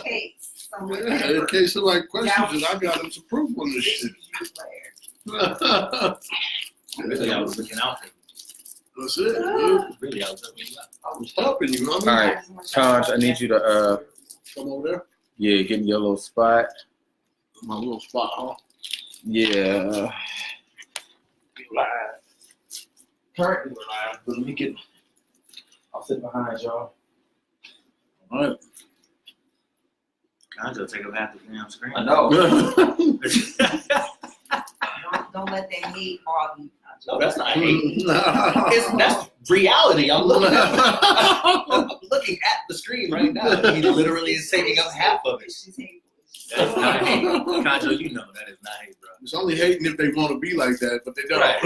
case. Yeah, in case somebody questions it, I got them some proof on this shit. Really, I was looking out for you. That's it, dude. Really, I was looking out. I was helping you, homie. All right, Khanjo, I need you to Come over there. yeah, get in your little spot. My little spot, huh? Yeah. Live. Currently we're live, but let me get. I'll sit behind y'all. All right. Khanjo, take up half the damn screen. I know. Don't let that hate bother you. No, that's not hate. That's reality. I'm looking at the screen right now. He literally is taking up half of it. She's hateful. That's not hate. Khanjo, you know that is not hate, bro. It's only hating if they want to be like that, but they don't. Right.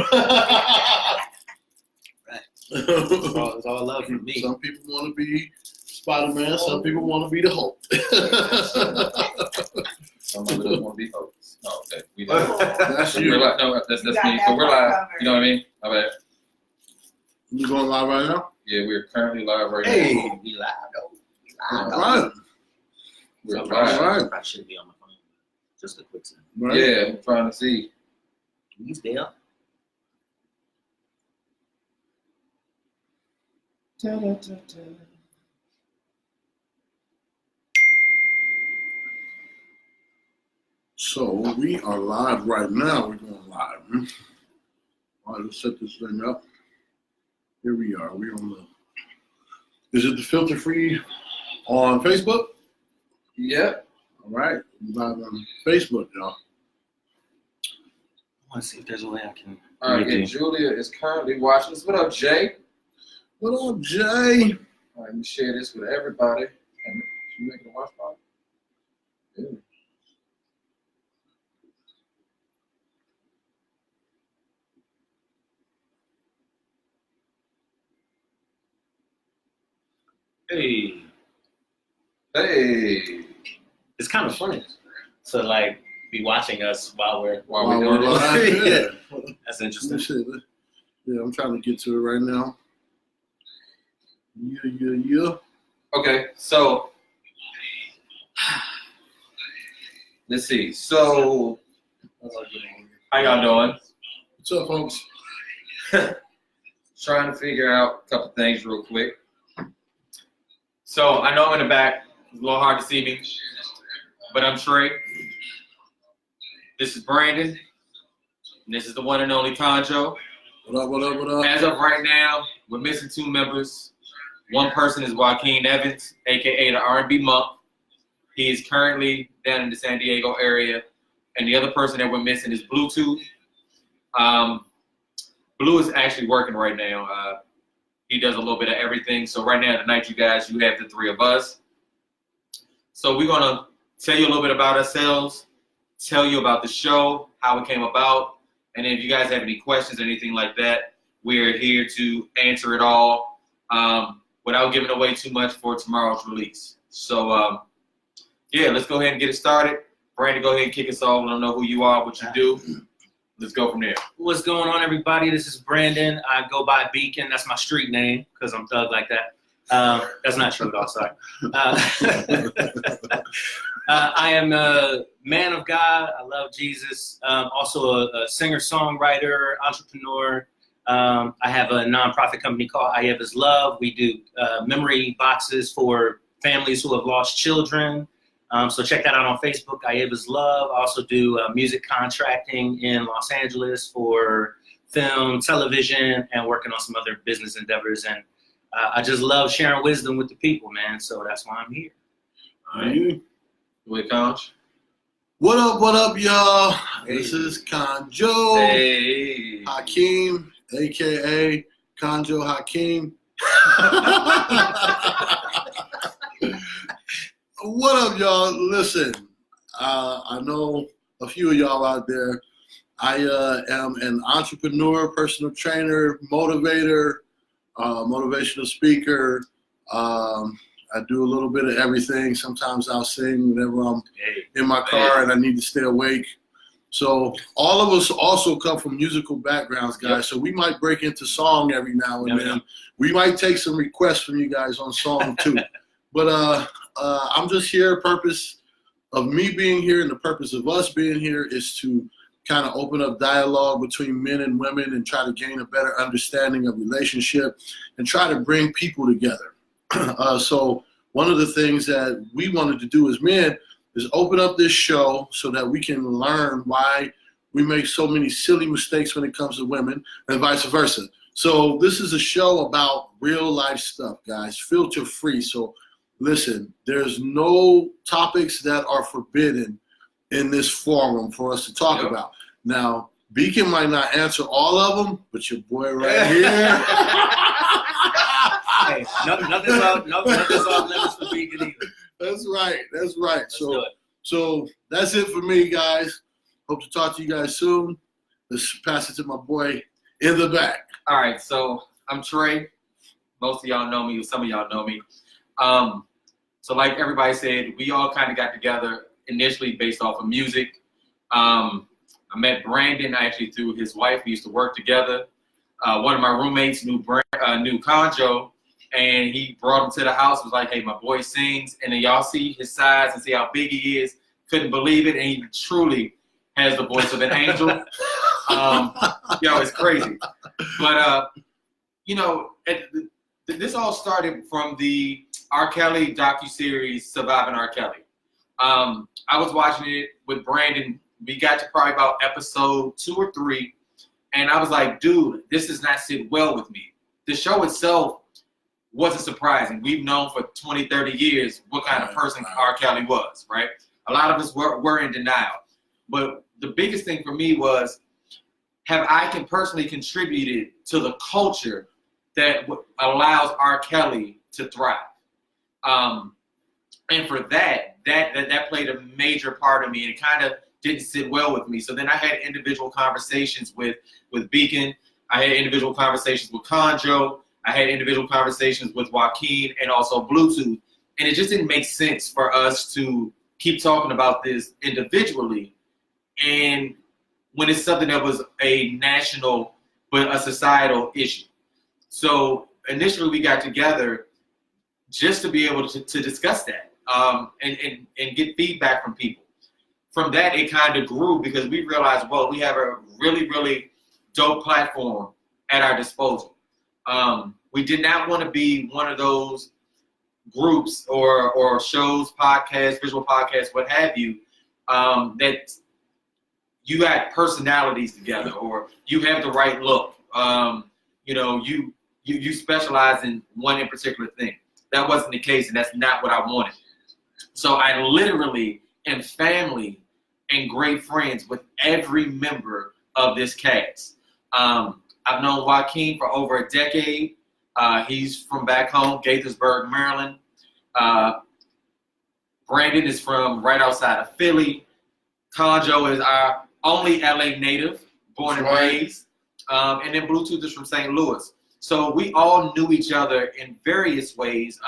It's all love from me. Some people want to be Spider-Man. Some people want to be the Hulk. Some of us want to be hosts. Oh, okay. We live. That's We're you. live. No, that's me. got So that we're live. covered. You know what I mean? My bad. You going live right now? Yeah, we're currently live right Hey, now. we live though. All right. We're So live. Right. I should be on my phone. Just a quick second. Right. Yeah, I'm trying to see. He's there. So we are live right now. We're going live. All right, let's set this thing up. Here we are. We're on the. Is it the filter free on Facebook? Yep. All right, we're live on Facebook, y'all. I want to see if there's a way I can. All right, and Julia is currently watching this. What up, Jay? What up, Jay? All right, let me share this with everybody. And you making a watch party? Yeah. Hey, Hey. it's kind of funny to like be watching us while we're While While we we're doing live, this. yeah. That's Let me interesting. see. Yeah, I'm trying to get to it right now. Yeah. Okay, so let's see. So how y'all doing? What's up, folks? Trying to figure out a couple things real quick. So I know in the back, it's a little hard to see me, but I'm Trey. This is Brandon. And this is the one and only Khanjo. What up, what up, what up? As of right now, we're missing 2 members. One person is Joaquin Evans, aka the R&B Monk. He is currently down in the San Diego area. And the other person that we're missing is Bluetooth. Blue is actually working right now. He does a little bit of everything. So right now tonight, you guys, you have the 3 of us. So we're gonna tell you a little bit about ourselves, tell you about the show, how it came about, and then if you guys have any questions or anything like that, we're here to answer it all without giving away too much for tomorrow's release. So yeah, let's go ahead and get it started. Brandon, go ahead and kick us off. Let them know who you are, what you do. Let's go from there. What's going on, everybody? This is Brandon. I go by Beacon. That's my street name because I'm thug like that. That's not true at all, sorry. I am a man of God. I love Jesus. Also a singer-songwriter, entrepreneur. I have a nonprofit company called I Have His Love. We do memory boxes for families who have lost children. So check that out on Facebook, I Have His Love. I also do music contracting in Los Angeles for film, television, and working on some other business endeavors. And I just love sharing wisdom with the people, man. So that's why I'm here. All right. With Khanjo. What up, y'all? Hey. This is Khanjo. Hey. Hakeem, a.k.a. Khanjo Hakeem. What up, y'all? Listen, I know a few of y'all out there. I am an entrepreneur, personal trainer, motivator, motivational speaker. I do a little bit of everything. Sometimes I'll sing whenever I'm in my car and I need to stay awake. So all of us also come from musical backgrounds, guys. Yep. So we might break into song every now and then. We might take some requests from you guys on song too. But I'm just here. Purpose of me being here and the purpose of us being here is to kind of open up dialogue between men and women and try to gain a better understanding of relationship and try to bring people together. So one of the things that we wanted to do as men is open up this show so that we can learn why we make so many silly mistakes when it comes to women and vice versa. So this is a show about real life stuff, guys, filter free. So listen, there's no topics that are forbidden in this forum for us to talk about. Now, Beacon might not answer all of them, but your boy right here. Hey, nothing's off limits for Beacon either. That's right. That's right. Let's do it. So that's it for me, guys. Hope to talk to you guys soon. Let's pass it to my boy in the back. All right, so I'm Trey. Most of y'all know me, some of y'all know me. So like everybody said, we all kind of got together initially based off of music. I met Brandon actually through his wife. We used to work together. One of my roommates knew Khanjo, and he brought him to the house. Was like, hey, my boy sings. And then y'all see his size and see how big he is. Couldn't believe it, and he truly has the voice of an angel. It's crazy. But, this all started from the R. Kelly docuseries, Surviving R. Kelly. I was watching it with Brandon. We got to probably about episode 2 or 3, and I was like, dude, this does not sit well with me. The show itself wasn't surprising. We've known for 20, 30 years what kind of person R. Kelly was, right? A lot of us were in denial. But the biggest thing for me was, have I personally contributed to the culture that allows R. Kelly to thrive? And for that played a major part of me, and it kind of didn't sit well with me. So then I had individual conversations with Beacon. I had individual conversations with Khanjo. I had individual conversations with Joaquin and also Bluetooth. And it just didn't make sense for us to keep talking about this individually. And when it's something that was a national, but a societal issue. So initially we got together just to be able to discuss that and get feedback from people. From that, it kind of grew because we realized, well, we have a really, really dope platform at our disposal. We did not want to be one of those groups or shows, podcasts, visual podcasts, what have you, that you got personalities together or you have the right look. You specialize in one in particular thing. That wasn't the case, and that's not what I wanted. So I literally am family and great friends with every member of this cast. I've known Joaquin for over a decade. He's from back home, Gaithersburg, Maryland. Brandon is from right outside of Philly. Khanjo is our only LA native, born and raised. And then Bluetooth is from St. Louis. So we all knew each other in various ways,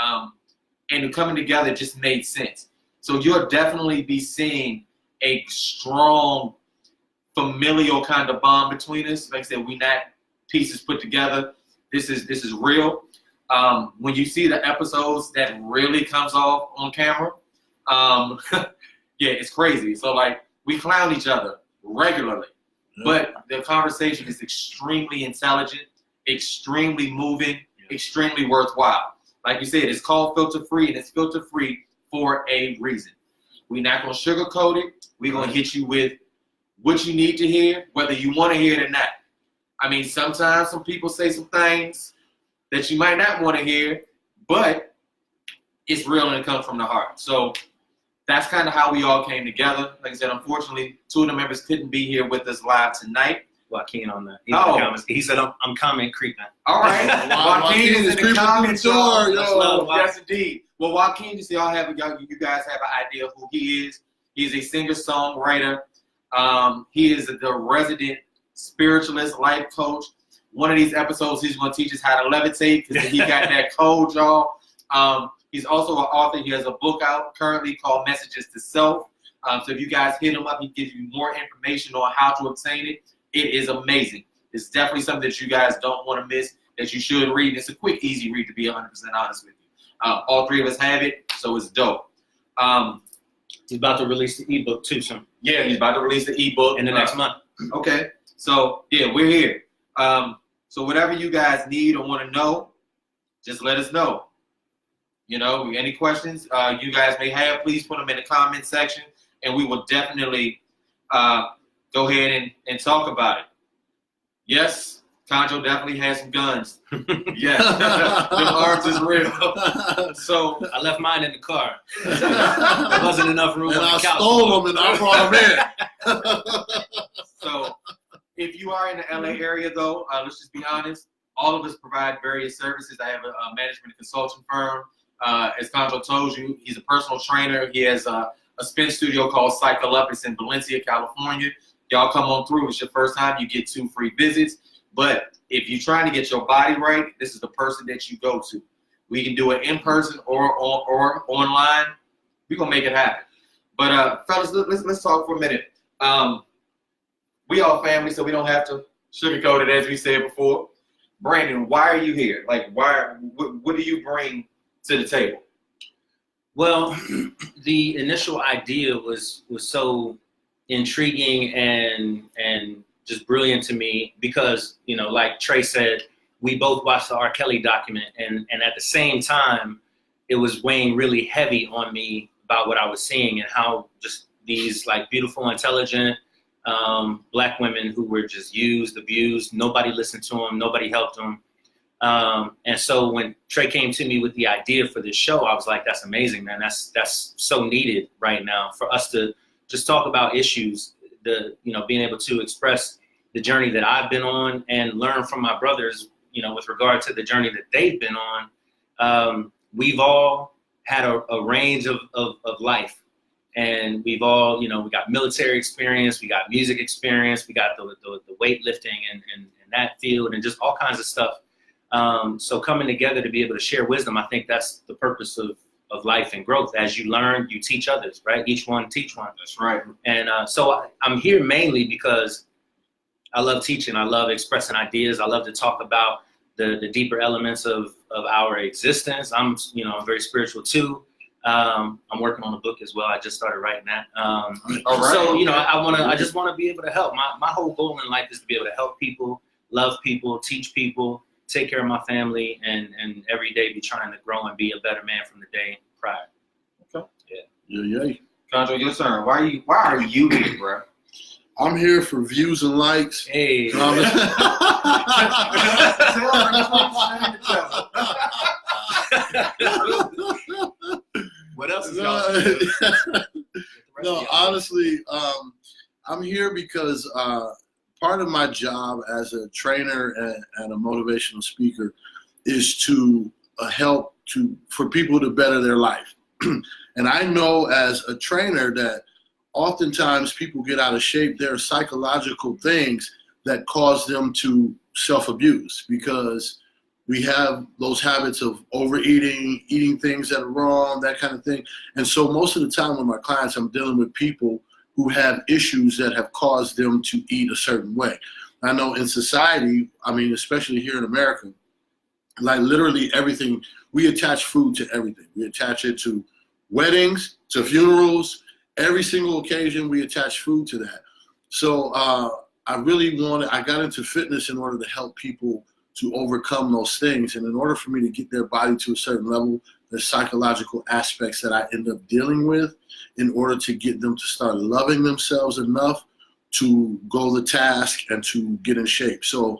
and coming together just made sense. So you'll definitely be seeing a strong familial kind of bond between us. Like I said, we not pieces put together. This is real. When you see the episodes that really comes off on camera, it's crazy. So like we clown each other regularly, but the conversation is extremely intelligent, extremely moving, extremely worthwhile. Like you said, it's called filter free, and it's filter free for a reason. We're not gonna sugarcoat it. We're gonna hit you with what you need to hear, whether you want to hear it or not. I mean, sometimes some people say some things that you might not want to hear, but it's real and it comes from the heart. So that's kind of how we all came together. Like I said, unfortunately, 2 of the members couldn't be here with us live tonight. Joaquin on that. He said, I'm comment creeping. All right. Joaquin is in the comments. Yes, indeed. Well, Joaquin, you guys have an idea of who he is. He's a singer-songwriter. He is the resident spiritualist, life coach. One of these episodes, he's going to teach us how to levitate because he got that code, y'all. He's also an author. He has a book out currently called Messages to Self. So if you guys hit him up, he gives you more information on how to obtain it. It is amazing. It's definitely something that you guys don't want to miss, that you should read. It's a quick, easy read, to be 100% honest with you. All three of us have it, so it's dope. He's about to release the ebook too soon. Yeah, he's about to release the ebook in the next month. Okay, so yeah, we're here. So whatever you guys need or want to know, just let us know. You know, any questions you guys may have, please put them in the comment section, and we will definitely go ahead and talk about it. Yes, Khanjo definitely has some guns. Yes, the arms is real. So I left mine in the car. There wasn't enough room And on the I couch. stole them and I brought them in. So if you are in the LA area, though, let's just be honest. All of us provide various services. I have a management and consulting firm. As Khanjo told you, he's a personal trainer. He has a spin studio called Cycle Up. It's in Valencia, California. Y'all come on through. If it's your first time, you get 2 free visits. But if you're trying to get your body right, this is the person that you go to. We can do it in person or online. We're going to make it happen. But, fellas, let's talk for a minute. We all family, so we don't have to sugarcoat it, as we said before. Brandon, why are you here? Like, what do you bring to the table? Well, the initial idea was so intriguing and just brilliant to me because, you know, like Trey said, we both watched the R. Kelly document, and at the same time, it was weighing really heavy on me about what I was seeing and how just these like beautiful, intelligent Black women who were just used, abused, nobody listened to them, nobody helped them. And so when Trey came to me with the idea for this show, I was like, that's amazing, man. That's so needed right now for us to just talk about issues, being able to express the journey that I've been on and learn from my brothers, you know, with regard to the journey that they've been on. We've all had a range of life. And we've all, you know, we got military experience, we got music experience, we got the weightlifting and that field and just all kinds of stuff. So coming together to be able to share wisdom, I think that's the purpose of life and growth. As you learn, you teach others, right? Each one teach one. That's right. And so I'm here mainly because I love teaching. I love expressing ideas. I love to talk about the deeper elements of our existence. I'm very spiritual too. I'm working on a book as well. I just started writing that. All right. So, you know, I just want to be able to help. My whole goal in life is to be able to help people, love people, teach people, take care of my family, and every day be trying to grow and be a better man from the day prior. Okay. Yeah. Khanjo, your turn. Why are you here, bro? I'm here for views and likes. Hey. What else is going No, honestly, I'm here because part of my job as a trainer and a motivational speaker is to help for people to better their life. And I know as a trainer that oftentimes people get out of shape. There are psychological things that cause them to self-abuse because we have those habits of overeating, eating things that are wrong, that kind of thing. And so most of the time with my clients, I'm dealing with people who have issues that have caused them to eat a certain way. I know in society, I mean, especially here in America, like literally everything, we attach food to everything. We attach it to weddings, to funerals, every single occasion we attach food to that. So I got into fitness in order to help people to overcome those things. And in order for me to get their body to a certain level, there's psychological aspects that I end up dealing with in order to get them to start loving themselves enough to go the task and to get in shape. So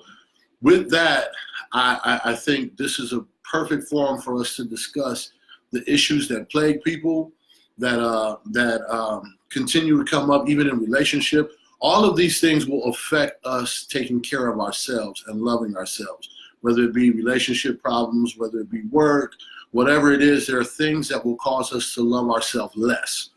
with that, I think this is a perfect forum for us to discuss the issues that plague people, that continue to come up even in relationship. All of these things will affect us taking care of ourselves and loving ourselves, whether it be relationship problems, whether it be work, whatever it is, there are things that will cause us to love ourselves less.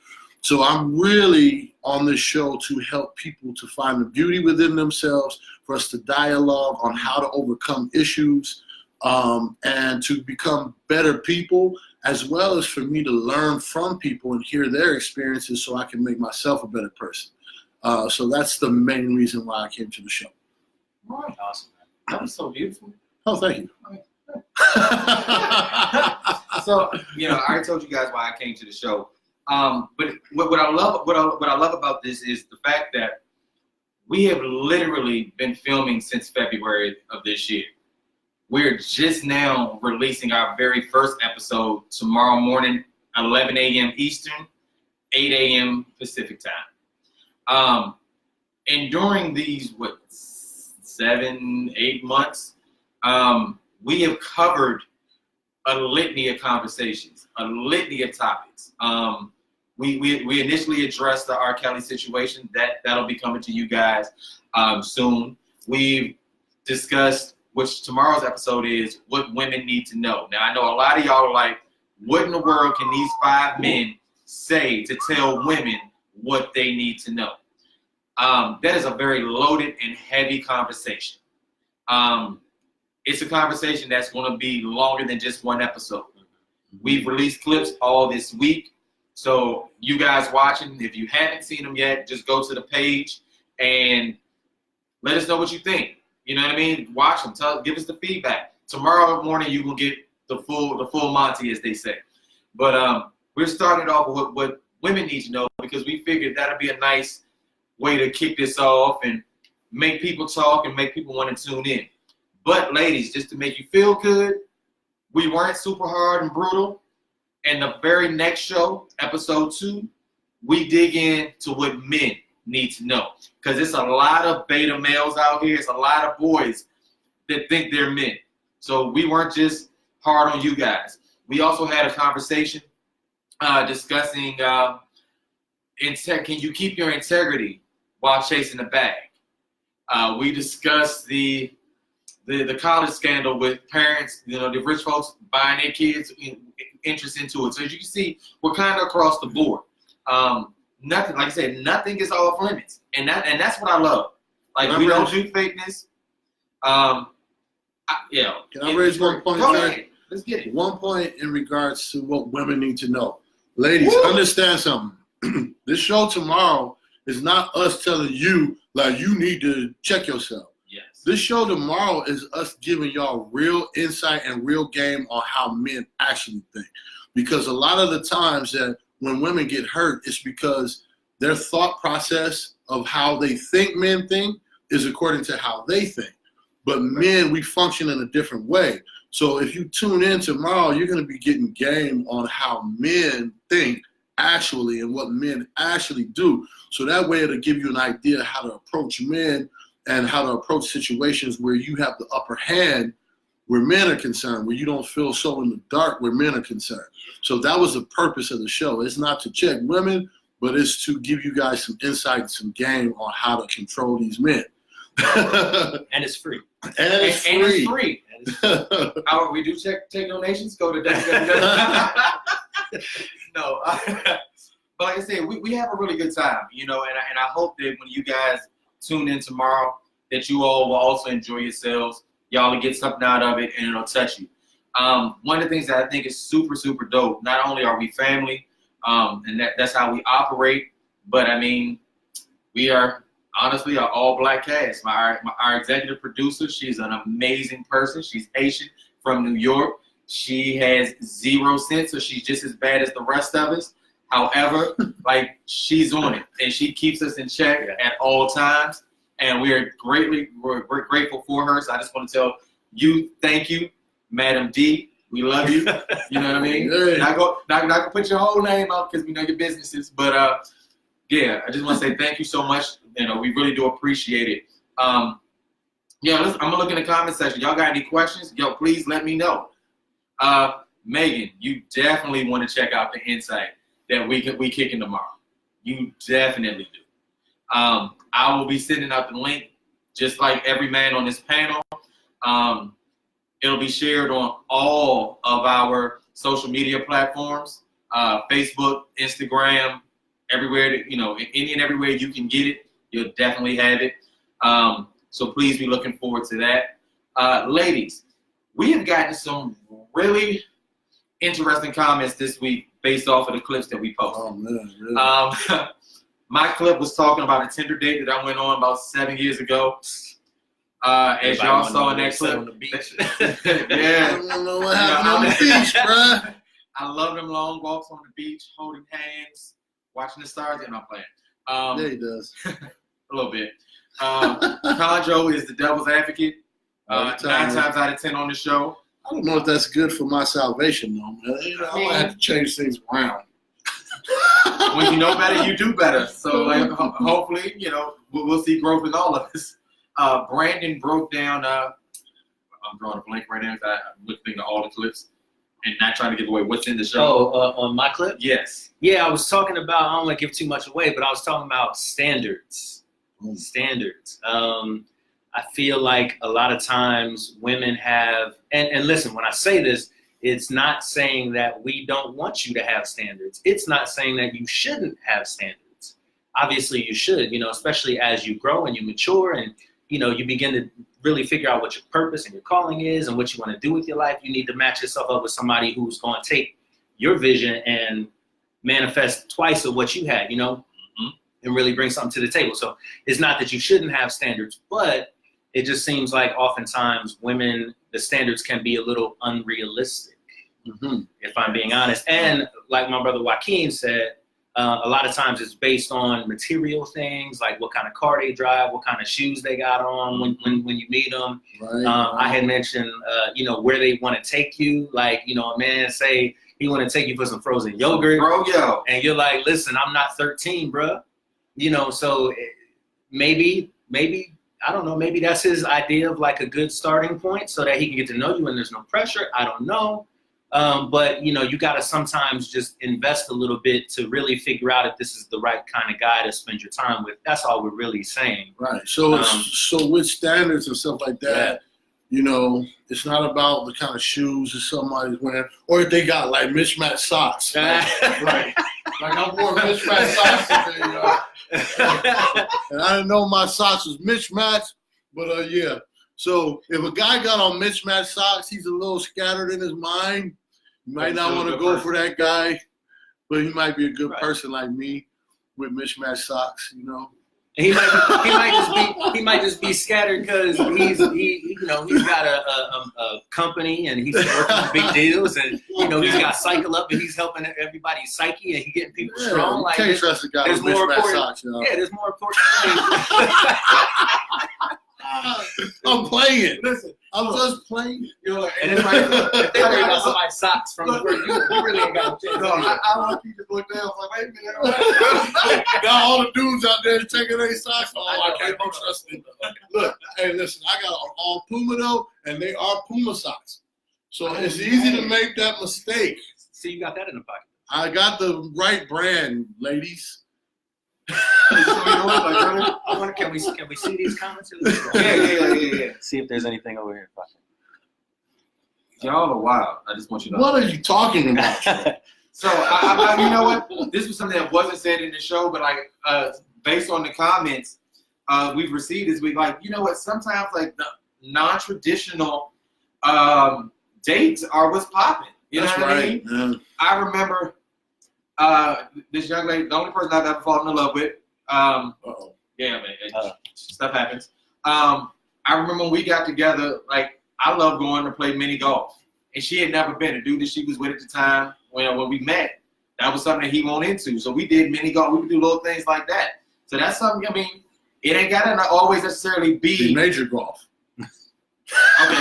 So I'm really on this show to help people to find the beauty within themselves, for us to dialogue on how to overcome issues, and to become better people, as well as for me to learn from people and hear their experiences so I can make myself a better person. So that's the main reason why I came to the show. Awesome. That was so beautiful. Oh, thank you. So I already told you guys why I came to the show. But what I love about this is the fact that we have literally been filming since February of this year. We're just now releasing our very first episode tomorrow morning, 11 a.m. Eastern, 8 a.m. Pacific time. And during these 7-8 months, we have covered a litany of conversations, a litany of topics. We initially addressed the R. Kelly situation. That'll be coming to you guys soon. We've discussed, which tomorrow's episode is, what women need to know. Now, I know a lot of y'all are like, what in the world can these 5 men say to tell women what they need to know? That is a very loaded and heavy conversation. It's a conversation that's going to be longer than just one episode. We've released clips all this week. So you guys watching, if you haven't seen them yet, just go to the page and let us know what you think. You know what I mean? Watch them. Give us the feedback. Tomorrow morning you will get the full Monty, as they say. But we're starting off with what women need to know, because we figured that'll be a nice way to kick this off and make people talk and make people want to tune in. But ladies, just to make you feel good, we weren't super hard and brutal. And the very next show, episode 2, we dig into what men need to know. Because it's a lot of beta males out here. It's a lot of boys that think they're men. So we weren't just hard on you guys. We also had a conversation discussing can you keep your integrity while chasing the bag? We discussed the college scandal with parents, the rich folks buying their kids interest into it. So as you can see, we're kind of across the board. Nothing, like I said, nothing is off limits, and that's what I love. Like, we don't do fakeness. Can I raise one point? Go ahead. Let's get it. One point in regards to what women need to know. Ladies, understand something. This show tomorrow is not us telling you, like, you need to check yourself. Yes. This show tomorrow is us giving y'all real insight and real game on how men actually think. Because a lot of the times that when women get hurt, it's because their thought process of how they think men think is according to how they think. But men, we function in a different way. So if you tune in tomorrow, you're going to be getting game on how men think actually and what men actually do. So that way it'll give you an idea how to approach men and how to approach situations where you have the upper hand where men are concerned, where you don't feel so in the dark where men are concerned. So that was the purpose of the show. It's not to check women, but it's to give you guys some insight and some game on how to control these men. And it's free. And it's free. However, we do take donations. Go to No, but like I said, we have a really good time, and I hope that when you guys tune in tomorrow, that you all will also enjoy yourselves. Y'all will get something out of it, and it'll touch you. One of the things that I think is super, super dope. Not only are we family, and that's how we operate, but I mean, we are. Honestly, our all-black cast. Our executive producer, she's an amazing person. She's Haitian from New York. She has 0 sense, so she's just as bad as the rest of us. However, like, she's on it, and she keeps us in check at all times. And we're grateful for her. So I just want to tell you, thank you, Madam D. We love you. You know what I mean? Hey. Not gonna put your whole name out because we know your businesses, but yeah, I just want to say thank you so much. We really do appreciate it. I'm gonna look in the comment section. Y'all got any questions? Yo, please let me know. Megan, you definitely want to check out the insight that we kicking tomorrow. You definitely do. I will be sending out the link, just like every man on this panel. It'll be shared on all of our social media platforms, Facebook, Instagram, everywhere, any and everywhere you can get it, you'll definitely have it. So please be looking forward to that. Ladies, we have gotten some really interesting comments this week based off of the clips that we posted. Oh, man, really? My clip was talking about a Tinder date that I went on about 7 years ago. As y'all saw in that clip. On the beach. I Yeah. don't know what happened on the beach, bruh. I love them long walks on the beach, holding hands, watching the stars. And I'm playing. Yeah, he does. A little bit. Khanjo is the devil's advocate. 9 times out of 10 on the show. I don't know if that's good for my salvation, though, man. You know, I might have to change things around. When you know better, you do better. So, like, hopefully, you know, we'll see growth in all of this. Brandon broke down. I'm drawing a blank right now. I'm looking at all the clips and not trying to give away what's in the show. On my clip? Yes. Yeah, I was talking about, I don't want to give too much away, but I was talking about standards. Standards. I feel like a lot of times women have, and listen, when I say this, it's not saying that we don't want you to have standards. It's not saying that you shouldn't have standards. Obviously you should, you know, especially as you grow and you mature and, you know, you begin to really figure out what your purpose and your calling is and what you want to do with your life. You need to match yourself up with somebody who's going to take your vision and manifest twice of what you had, you know, and really bring something to the table. So it's not that you shouldn't have standards, but it just seems like oftentimes women, the standards can be a little unrealistic, if I'm being honest. And like my brother Joaquin said, a lot of times it's based on material things, like what kind of car they drive, what kind of shoes they got on when you meet them. Right. I had mentioned, you know, where they want to take you. Like, you know, a man say he want to take you for some frozen yogurt. And you're like, listen, I'm not 13, bro. You know, so maybe, I don't know, maybe that's his idea of like a good starting point so that he can get to know you and there's no pressure. I don't know. But, you know, you got to sometimes just invest a little bit to really figure out if this is the right kind of guy to spend your time with. That's all we're really saying. Right. So, so with standards and stuff like that, you know, it's not about the kind of shoes that somebody's wearing or if they got like mismatched socks. Like I wore mismatched socks today, y'all. And I didn't know my socks was mismatched, but yeah. So if a guy got on mismatched socks, he's a little scattered in his mind. You might not want to go for that guy, but he might be a good person like me with mismatched socks, you know. He might just be scattered because he's got a company and he's working on big deals and you know he's got Cycle Up and he's helping everybody's psyche and he's getting people strong. Like can't trust a guy with mismatched socks, you know. Yeah, there's more important things. I'm playing. Listen, I'm just playing. You're like, and it's like, if they worry about somebody's socks from the first, you really ain't got no chance. No, I want to keep this look down. I was like, wait a minute. Got all the dudes out there taking their socks off. I can't be trusted. Look, hey, listen, I got all Puma though, and they are Puma socks. So it's easy to make that mistake. See, you got that in the pocket. I got the right brand, ladies. I wonder, can we see these comments? Yeah. See if there's anything over here. Y'all are wild. I just want you to know. What are you talking about? So, I, you know what? This was something that wasn't said in the show, but like, based on the comments we've received this week, like, you know what? Sometimes like the non-traditional dates are what's popping. You know what I mean? Yeah. I remember this young lady, the only person I've ever fallen in love with. Yeah, man, stuff happens. I remember when we got together, like, I love going to play mini golf. And she had never been. A dude that she was with at the time, when we met, that was something that he went into. So we did mini golf. We would do little things like that. So that's something, I mean, it ain't got to always necessarily be major golf. Okay,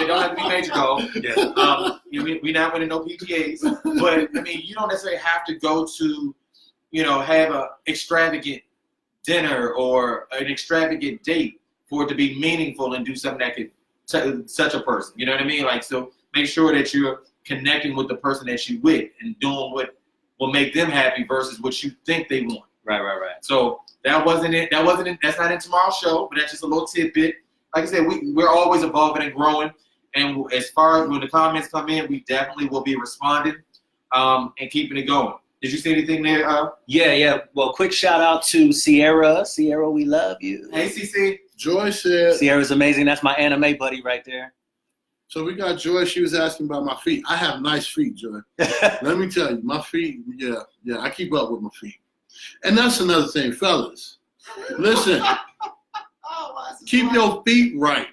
it don't have to be major golf. Yeah. We not winning no PGAs. But, I mean, you don't necessarily have to go to, you know, have an extravagant dinner or an extravagant date for it to be meaningful and do something that could touch a person. You know what I mean? Like, so make sure that you're connecting with the person that you with and doing what will make them happy versus what you think they want. Right. So that wasn't it. That's not in tomorrow's show, but that's just a little tidbit. Like I said, we're always evolving and growing. And as far as when the comments come in, we definitely will be responding and keeping it going. Did you see anything there? Yeah. Well, quick shout out to Sierra. Sierra, we love you. Hey, CC. Joy said. Sierra's amazing. That's my anime buddy right there. So we got Joy. She was asking about my feet. I have nice feet, Joy. Let me tell you, my feet, yeah, I keep up with my feet. And that's another thing, fellas. Listen, keep your feet right.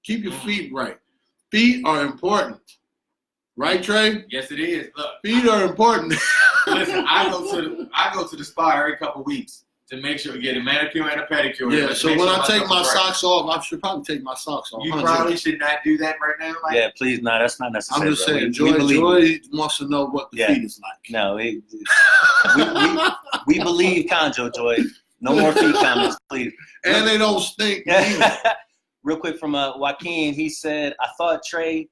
Keep your feet right. Feet are important, Right, Trey? Yes, it is. Look, Feet are important. listen, I go to the spa every couple weeks to make sure we get a manicure and a pedicure. Yeah, to so make when sure I take stuff my is right. socks off, I should probably take my socks off. You huh, probably Joy? should not do that right now. Like, Yeah, please, no, that's not necessary. I'm just bro. saying, We Joy believe wants to know what the Yeah. feet is like. No, we believe Khanjo, Joy. No more feet comments, please. And they don't stink. Real quick from Joaquin, he said, I thought Trey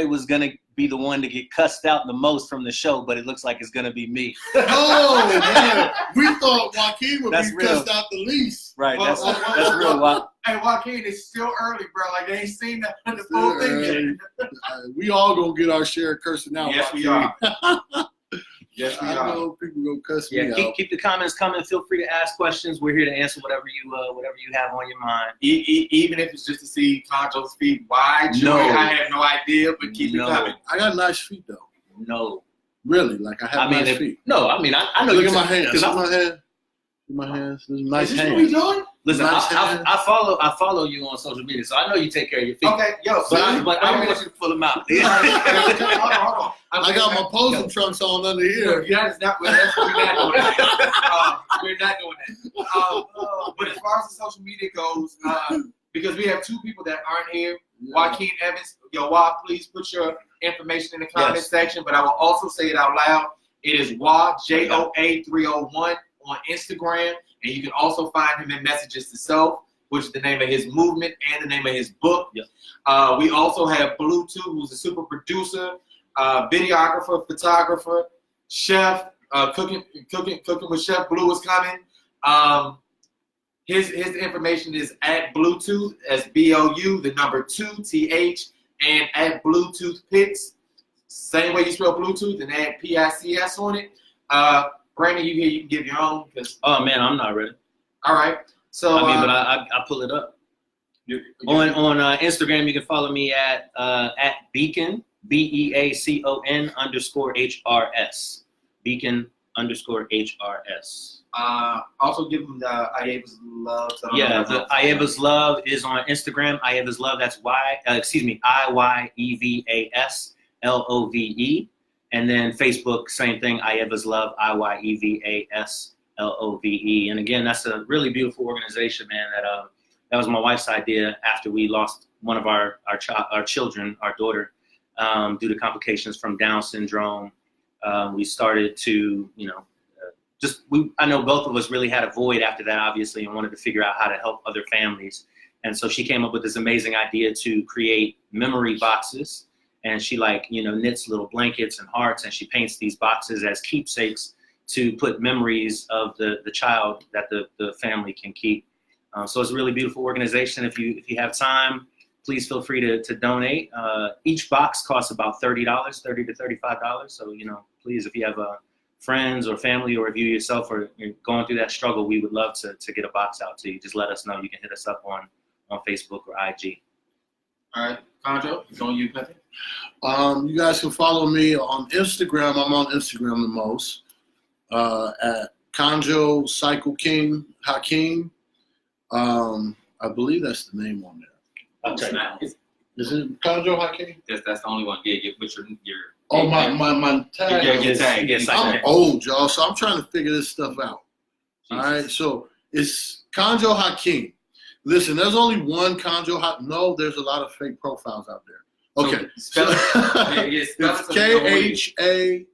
was gonna be the one to get cussed out the most from the show, but it looks like it's gonna be me. Oh, man. We thought Joaquin would That's be real. cussed out the least. Right, Well, that's real. Hey, Joaquin, it's still early, bro. Like, they ain't seen the full thing yet. We all gonna get our share of cursing out. Yes, we Joaquin. are. Yes, we I are. know people gonna cuss Yeah, me out. keep the comments coming. Feel free to ask questions. We're here to answer whatever you have on your mind. Even if it's just to see Khanjo's feet. Why, Joy? No. I have no idea, but keep it coming. I got nice feet though. No, Really, like I have nice feet. I know Look you at my said- hands. 'cause Look I- at my hands. Look at my hands. There's nice Is this what we hands. doing? Listen, Nice I hands. I follow you on social media, so I know you take care of your feet. Okay, yo. But I wait don't a minute. want you to pull them out. Hold on. I got my posing trunks on under here. We're not doing that. We're not doing that. But as far as the social media goes, because we have two people that aren't here, Joaquin Evans, please put your information in the comment section. But I will also say it out loud. It is JOA301 on Instagram, and you can also find him in Messages to Self, which is the name of his movement and the name of his book. Yep. We also have Bluetooth, who's a super producer, videographer, photographer, chef, cooking with Chef Blue is coming. His information is at Bluetooth, as BLU, the number 2 TH, and at Bluetooth Pics. Same way you spell Bluetooth, and add PICS on it. Brandon, you here? You can give your own. Oh man, I'm not ready. All right. So But I pull it up. On Instagram, you can follow me at Beacon BEACON _HRS. Beacon _HRS. Also give them the Ieva's Love. Yeah, the Ieva's Love is on Instagram. Ieva's Love. That's IYEVASLOVE. And then Facebook, same thing. Ieva's Love. IYEVASLOVE. And again, that's a really beautiful organization, man. That was my wife's idea after we lost one of our children, our daughter, due to complications from Down syndrome. We started to, I know both of us really had a void after that, obviously, and wanted to figure out how to help other families. And so she came up with this amazing idea to create memory boxes. And she knits little blankets and hearts, and she paints these boxes as keepsakes to put memories of the child that the family can keep. So it's a really beautiful organization. If you have time, please feel free to donate. Each box costs about $30 to $35. So, please, if you have friends or family, or if you yourself are going through that struggle, we would love to get a box out to you. Just let us know. You can hit us up on Facebook or IG. All right, Khanjo, it's on you, Pepe. You guys can follow me on Instagram. I'm on Instagram the most at Khanjo Cycle King Hakeem. I believe that's the name on there. I'll check it out. Is it Khanjo Hakeem? That's the only one. Yeah, put your Oh, my tag. your tag. Yes, I'm old, y'all, so I'm trying to figure this stuff out. All right, so it's Khanjo Hakeem. Listen, there's only one Khanjo Hakeem. No, there's a lot of fake profiles out there. Okay, So, it's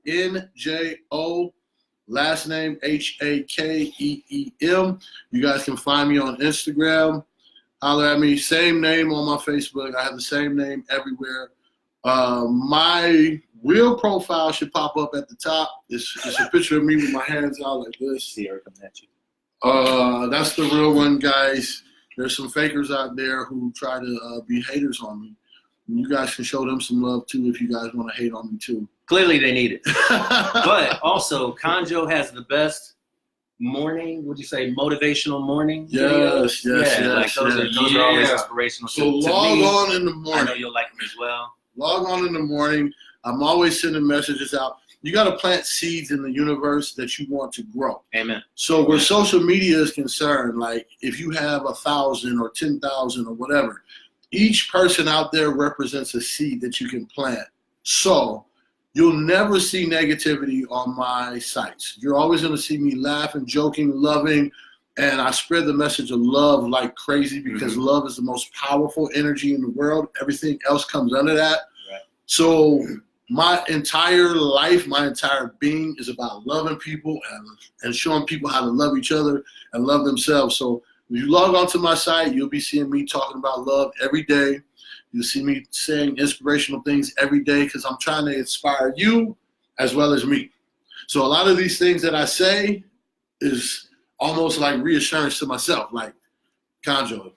KHANJO, last name HAKEEM. You guys can find me on Instagram. Holler at me. Same name on my Facebook. I have the same name everywhere. My real profile should pop up at the top. It's a picture of me with my hands out like this. See her coming at you. That's the real one, guys. There's some fakers out there who try to be haters on me. You guys can show them some love too if you guys want to hate on me too. Clearly they need it. But also, Khanjo has the best morning, would you say, motivational morning videos? Yes. Those are always inspirational. So to log me. on in the I know morning. you'll like them as well. Log on in the morning. I'm always sending messages out. You got to plant seeds in the universe that you want to grow. Amen. So where social media is concerned, like if you have 1,000 or 10,000 or whatever, each person out there represents a seed that you can plant So you'll never see negativity on my sites. You're always going to see me laughing, joking, loving, and I spread the message of love like crazy because love is the most powerful energy in the world. Everything else comes under that. Right. So my entire life, my entire being is about loving people and showing people how to love each other and love themselves. So if you log onto my site, you'll be seeing me talking about love every day. You'll see me saying inspirational things every day because I'm trying to inspire you as well as me. So a lot of these things that I say is almost like reassurance to myself, like, Khanjo,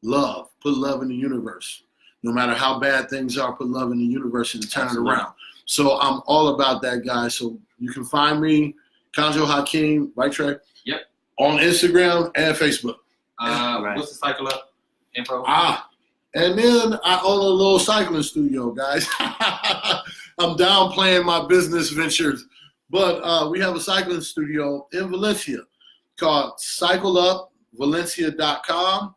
love, put love in the universe. No matter how bad things are, put love in the universe and turn it around. So I'm all about that, guys. So you can find me, Khanjo Hakeem, right, Trey? Yep. On Instagram and Facebook. What's the cycle up info? And then I own a little cycling studio, guys. I'm downplaying my business ventures. But we have a cycling studio in Valencia called CycleUpValencia.com.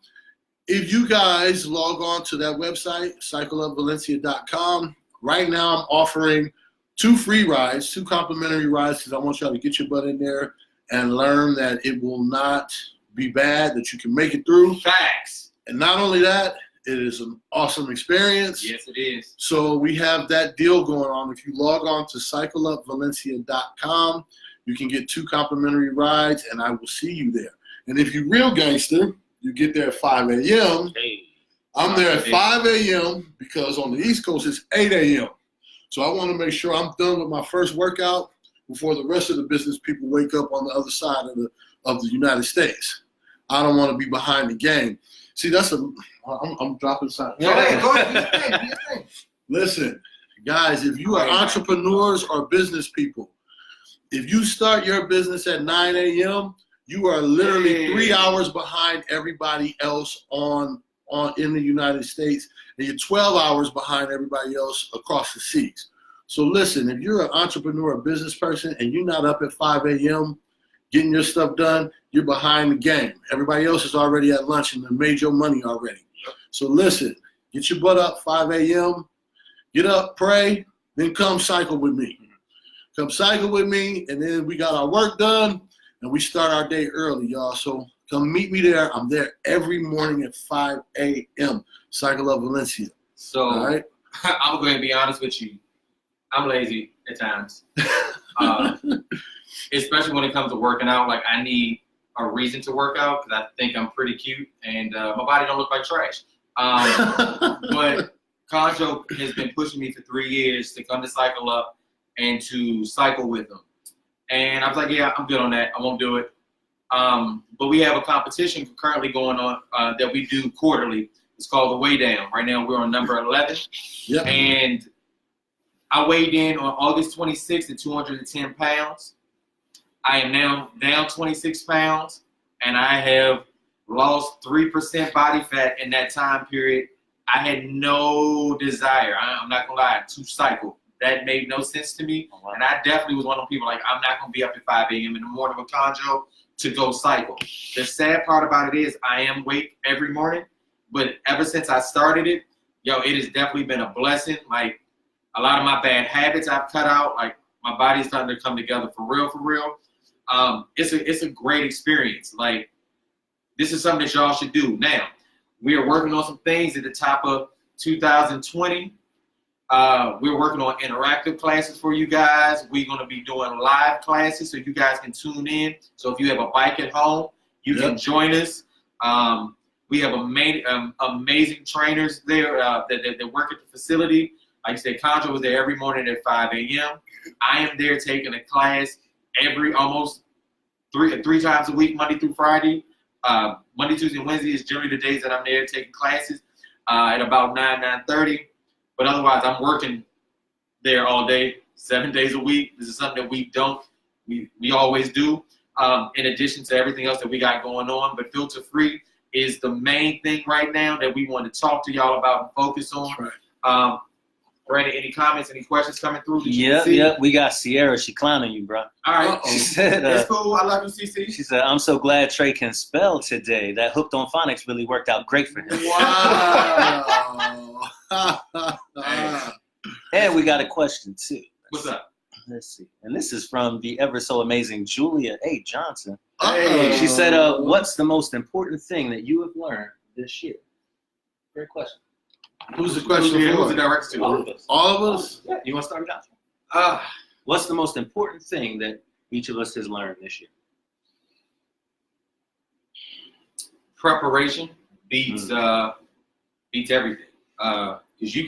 If you guys log on to that website, CycleUpValencia.com, right now I'm offering 2 free rides, 2 complimentary rides, because I want y'all to get your butt in there and learn that it will not be bad, that you can make it through. Facts. And not only that, it is an awesome experience. Yes, it is. So we have that deal going on. If you log on to CycleUpValencia.com, you can get 2 complimentary rides, and I will see you there. And if you're real gangster, you get there at 5 a.m. Hey. I'm there at 5 a.m. because on the East Coast it's 8 a.m. So I want to make sure I'm done with my first workout before the rest of the business people wake up on the other side of the United States. I don't want to be behind the game. See, I'm dropping signs. Go ahead. Do your thing. Listen, guys, if you are entrepreneurs or business people, if you start your business at 9 a.m., you are literally 3 hours behind everybody else in the United States, and you're 12 hours behind everybody else across the seas. So listen, if you're an entrepreneur or business person and you're not up at 5 a.m. getting your stuff done, you're behind the game. Everybody else is already at lunch and they made your money already. So listen, get your butt up 5 a.m., get up, pray, then come cycle with me. Come cycle with me, and then we got our work done, and we start our day early, y'all. So come meet me there. I'm there every morning at 5 a.m. Cycle Up Valencia. So All right? I'm going to be honest with you. I'm lazy at times. Especially when it comes to working out. Like, I need a reason to work out because I think I'm pretty cute, and my body don't look like trash. But Khanjo has been pushing me for 3 years to come to Cycle Up and to cycle with him. And I was like, yeah, I'm good on that. I won't do it. But we have a competition currently going on that we do quarterly. It's called the Weigh Down. Right now we're on number 11. Yep. And I weighed in on August 26th at 210 pounds. I am now down 26 pounds, and I have lost 3% body fat in that time period. I had no desire, I'm not going to lie, to cycle. That made no sense to me. And I definitely was one of those people like, I'm not going to be up at 5 a.m. in the morning with Khanjo to go cycle. The sad part about it is I am awake every morning, but ever since I started it, it has definitely been a blessing. Like, a lot of my bad habits I've cut out. Like, my body's starting to come together for real, for real. It's a great experience. Like, this is something that y'all should do. Now, we are working on some things at the top of 2020. We're working on interactive classes for you guys. We're going to be doing live classes so you guys can tune in. So if you have a bike at home, you can join us. We have amazing trainers there that work at the facility. Like I said, Khanjo was there every morning at 5 a.m. I am there taking a class almost three times a week, Monday through Friday. Monday, Tuesday, and Wednesday is generally the days that I'm there taking classes at about 9:30. But otherwise, I'm working there all day, 7 days a week. This is something that we always do, in addition to everything else that we got going on. But filter free is the main thing right now that we want to talk to y'all about and focus on. Right. Brandon, any comments, any questions coming through? Yep. We got Sierra. She clowning you, bro. All right. She said, it's cool. I love you, CC. She said, I'm so glad Trey can spell today. That hooked on phonics really worked out great for him. Wow. And we got a question too. What's up? Let's see. And this is from the ever so amazing Julia A. Johnson. Hey. She said, what's the most important thing that you have learned this year? Great question. Who's the question Who's for? it directed to? All of us. All of us? Yeah, you want to start it out? What's the most important thing that each of us has learned this year? Preparation beats everything. Because you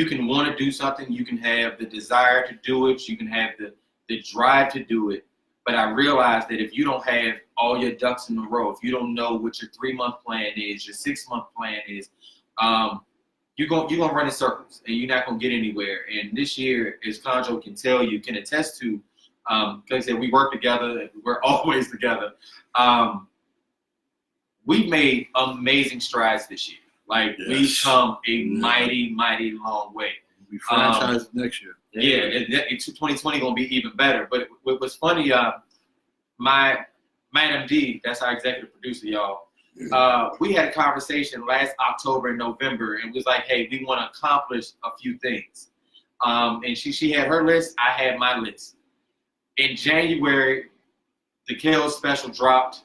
can want to do something, you can have the desire to do it, you can have the drive to do it. But I realized that if you don't have all your ducks in a row, if you don't know what your 3-month plan is, your 6-month plan is, you're gonna run in circles and you're not gonna get anywhere. And this year, as Khanjo can tell you, can attest to, like I said, we work together, and we're always together. We've made amazing strides this year. Like, we've come a mighty, mighty long way. We franchise next year. Yeah, 2020 gonna be even better. But what was funny, my Madam D, that's our executive producer, y'all. We had a conversation last October and November, and was like, hey, we want to accomplish a few things. And she had her list, I had my list. In January, the KO special dropped.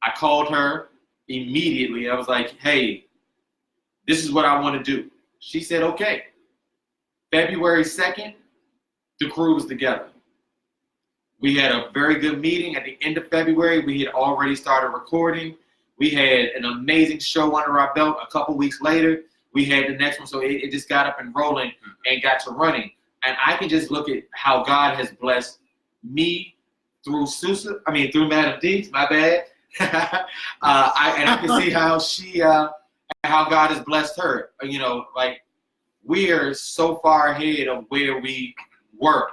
I called her immediately. I was like, hey, this is what I want to do. She said, okay. February 2nd, the crew was together. We had a very good meeting at the end of February. We had already started recording. We had an amazing show under our belt. A couple weeks later, we had the next one. So it just got up and rolling and got to running. And I can just look at how God has blessed me through through Madam D, my bad. I can see how God has blessed her. You know, like, we are so far ahead of where we were.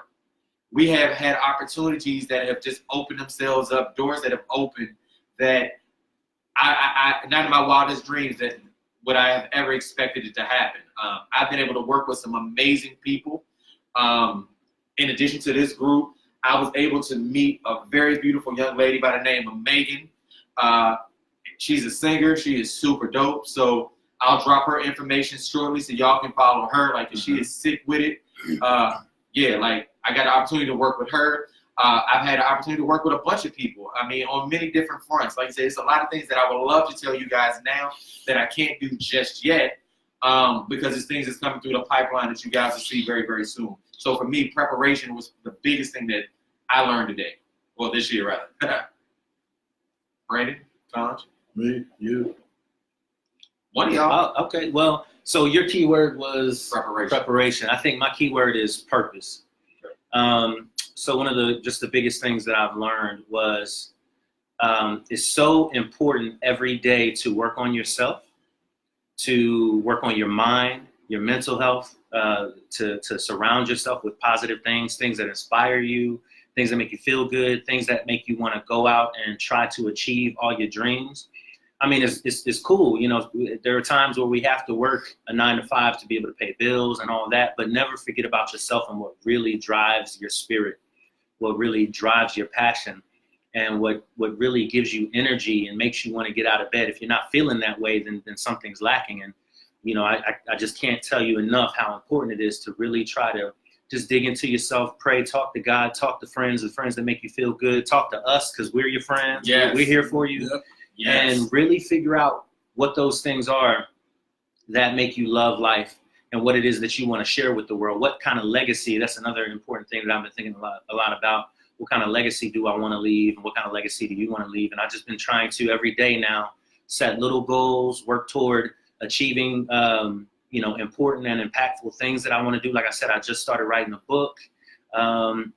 We have had opportunities that have just opened themselves up, doors that have opened that I not in my wildest dreams that would I have ever expected it to happen. I've been able to work with some amazing people. In addition to this group, I was able to meet a very beautiful young lady by the name of Megan. She's a singer. She is super dope. So I'll drop her information shortly so y'all can follow her. Like, if she is sick with it. Like, I got an opportunity to work with her. I've had an opportunity to work with a bunch of people. I mean, on many different fronts. Like I said, it's a lot of things that I would love to tell you guys now that I can't do just yet, because it's things that's coming through the pipeline that you guys will see very, very soon. So for me, preparation was the biggest thing that I learned today. Well, this year, rather. Brandon, College? Me, you. One of y'all. Okay, well, so your keyword was Preparation. I think my keyword is purpose. So one of the biggest things that I've learned was it's so important every day to work on yourself, to work on your mind, your mental health, to surround yourself with positive things that inspire you, things that make you feel good, things that make you want to go out and try to achieve all your dreams. I mean, it's cool. You know, there are times where we have to work a 9 to 5 to be able to pay bills and all that, but never forget about yourself and what really drives your spirit, what really drives your passion, and what really gives you energy and makes you want to get out of bed. If you're not feeling that way, then something's lacking. And, you know, I just can't tell you enough how important it is to really try to just dig into yourself, pray, talk to God, talk to friends, the friends that make you feel good, talk to us because we're your friends. Yes. We're here for you. Yep. Yes. And really figure out what those things are that make you love life and what it is that you want to share with the world. What kind of legacy, that's another important thing that I've been thinking a lot about. What kind of legacy do I want to leave? And what kind of legacy do you want to leave? And I've just been trying to every day now set little goals, work toward achieving, important and impactful things that I want to do. Like I said, I just started writing a book.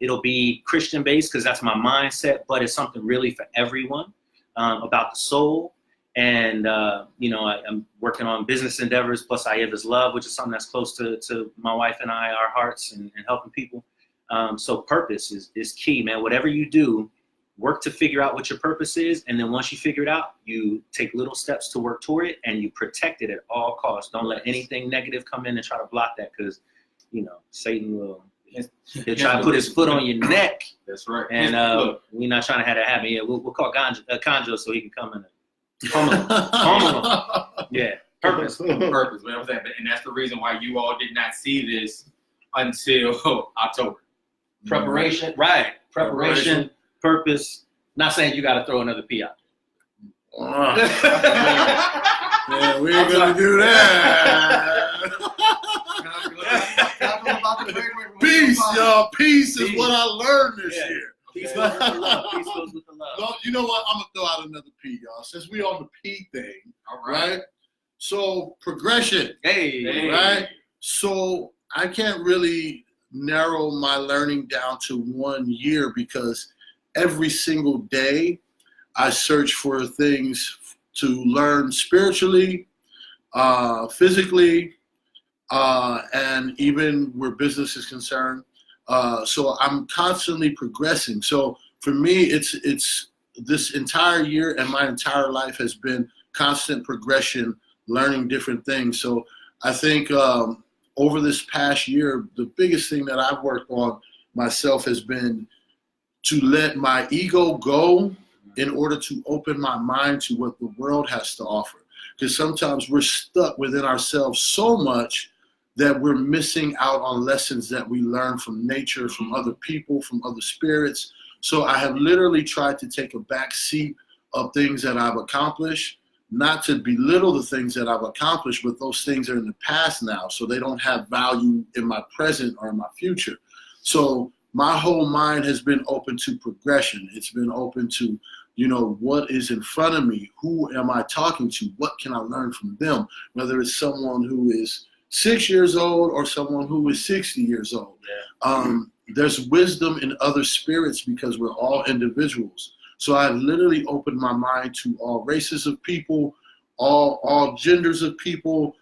It'll be Christian based because that's my mindset, but it's something really for everyone. About the soul, and I'm working on business endeavors. Plus, I have his love, which is something that's close to my wife and I, our hearts, and helping people. So purpose is key, man. Whatever you do, work to figure out what your purpose is, and then once you figure it out, you take little steps to work toward it, and you protect it at all costs. Don't let anything negative come in and try to block that, because Satan will. He'll try to put his foot on your neck. That's right. And we're not trying to have that happen. Yeah, we'll call Khanjo so he can come in. Come on. Yeah. Purpose. Purpose, man. I'm saying, and that's the reason why you all did not see this until October. Preparation, right? Preparation, purpose. Not saying you got to throw another P out. Yeah, we ain't gonna do that. Peace, y'all. Peace is what I learned this year. Peace goes with the love. Peace goes with the love. No, you know what? I'm gonna throw out another P, y'all. Since we on the P thing, All right. right? So progression, Hey. right? So I can't really narrow my learning down to 1 year because every single day I search for things to learn spiritually, physically, and even where business is concerned. So I'm constantly progressing. So for me, it's this entire year and my entire life has been constant progression, learning different things. So I think over this past year, the biggest thing that I've worked on myself has been to let my ego go in order to open my mind to what the world has to offer. Because sometimes we're stuck within ourselves so much that we're missing out on lessons that we learn from nature, from other people, from other spirits. So I have literally tried to take a back seat of things that I've accomplished, not to belittle the things that I've accomplished, but those things are in the past now, so they don't have value in my present or in my future. So my whole mind has been open to progression. It's been open to, you know, what is in front of me? Who am I talking to? What can I learn from them? Whether it's someone who is 6 years old or someone who is 60 years old. Yeah. There's wisdom in other spirits because we're all individuals. So I've literally opened my mind to all races of people, all genders of people,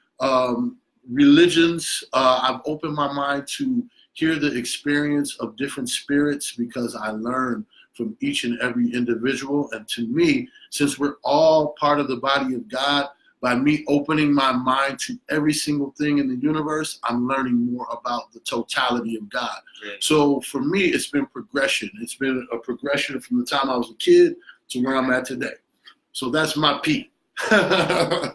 religions. I've opened my mind to hear the experience of different spirits because I learn from each and every individual. And to me, since we're all part of the body of God, by me opening my mind to every single thing in the universe, I'm learning more about the totality of God. Yeah. So for me, it's been progression. It's been a progression from the time I was a kid to where I'm at today. So that's my P. Yeah,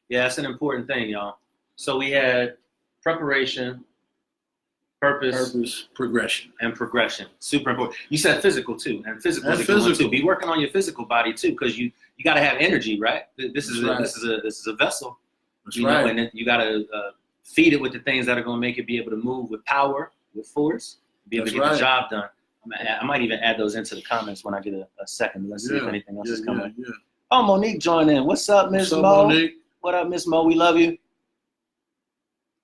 that's an important thing, y'all. So we had preparation, purpose, progression. And progression. Super important. You said physical too, and physical is a good one too. Be working on your physical body too, because you got to have energy, right? This is a vessel. That's you know, and you got to feed it with the things that are going to make it be able to move with power, with force, be able to get the job done. I might even add those into the comments when I get a second. Let's see if anything else is coming. Yeah. Oh, Monique joined in. What's up, Miss Mo? Monique? What up, Miss Mo? We love you.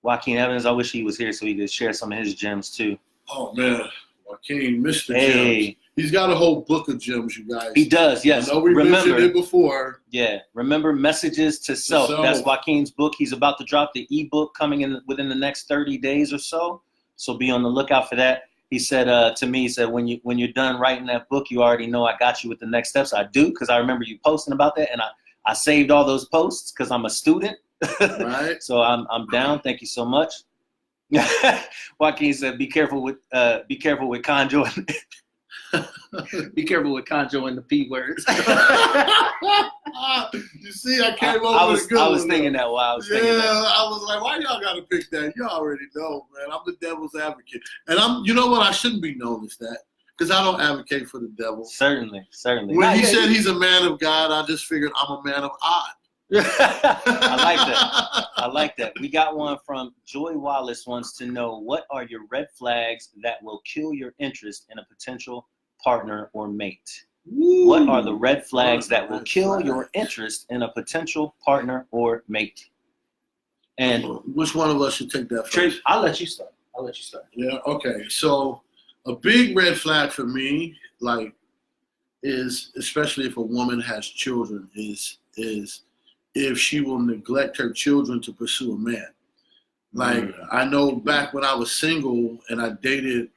Joaquin Evans, I wish he was here so he could share some of his gems too. Oh man, Joaquin, Mr. Gems. He's got a whole book of gems, you guys. He does, yes. I know we mentioned it before. Yeah, remember Messages to Self. That's Joaquin's book. He's about to drop the ebook coming in within the next 30 days or so. So be on the lookout for that. He said to me, he said, when you're done writing that book, you already know I got you with the next steps. I do, because I remember you posting about that, and I saved all those posts because I'm a student. Right. So I'm down. Thank you so much. Joaquin said, "Be careful with Khanjo. Be careful with Khanjo and the P words." You see, I came up with a good one. I was thinking that while I was thinking that. I was like, why y'all gotta pick that? You already know, man. I'm the devil's advocate, and you know what? I shouldn't be known as that because I don't advocate for the devil. Certainly. When he said he's a man of God, I just figured I'm a man of odd. I like that. We got one from Joy Wallace wants to know, what are your red flags that will kill your interest in a potential partner or mate? Ooh. What are the red flags that will kill your interest in a potential partner or mate? And which one of us should take that first? Trey, I'll let you start. Yeah, okay. So a big red flag for me, is, especially if a woman has children, is if she will neglect her children to pursue a man. I know back when I was single and I dated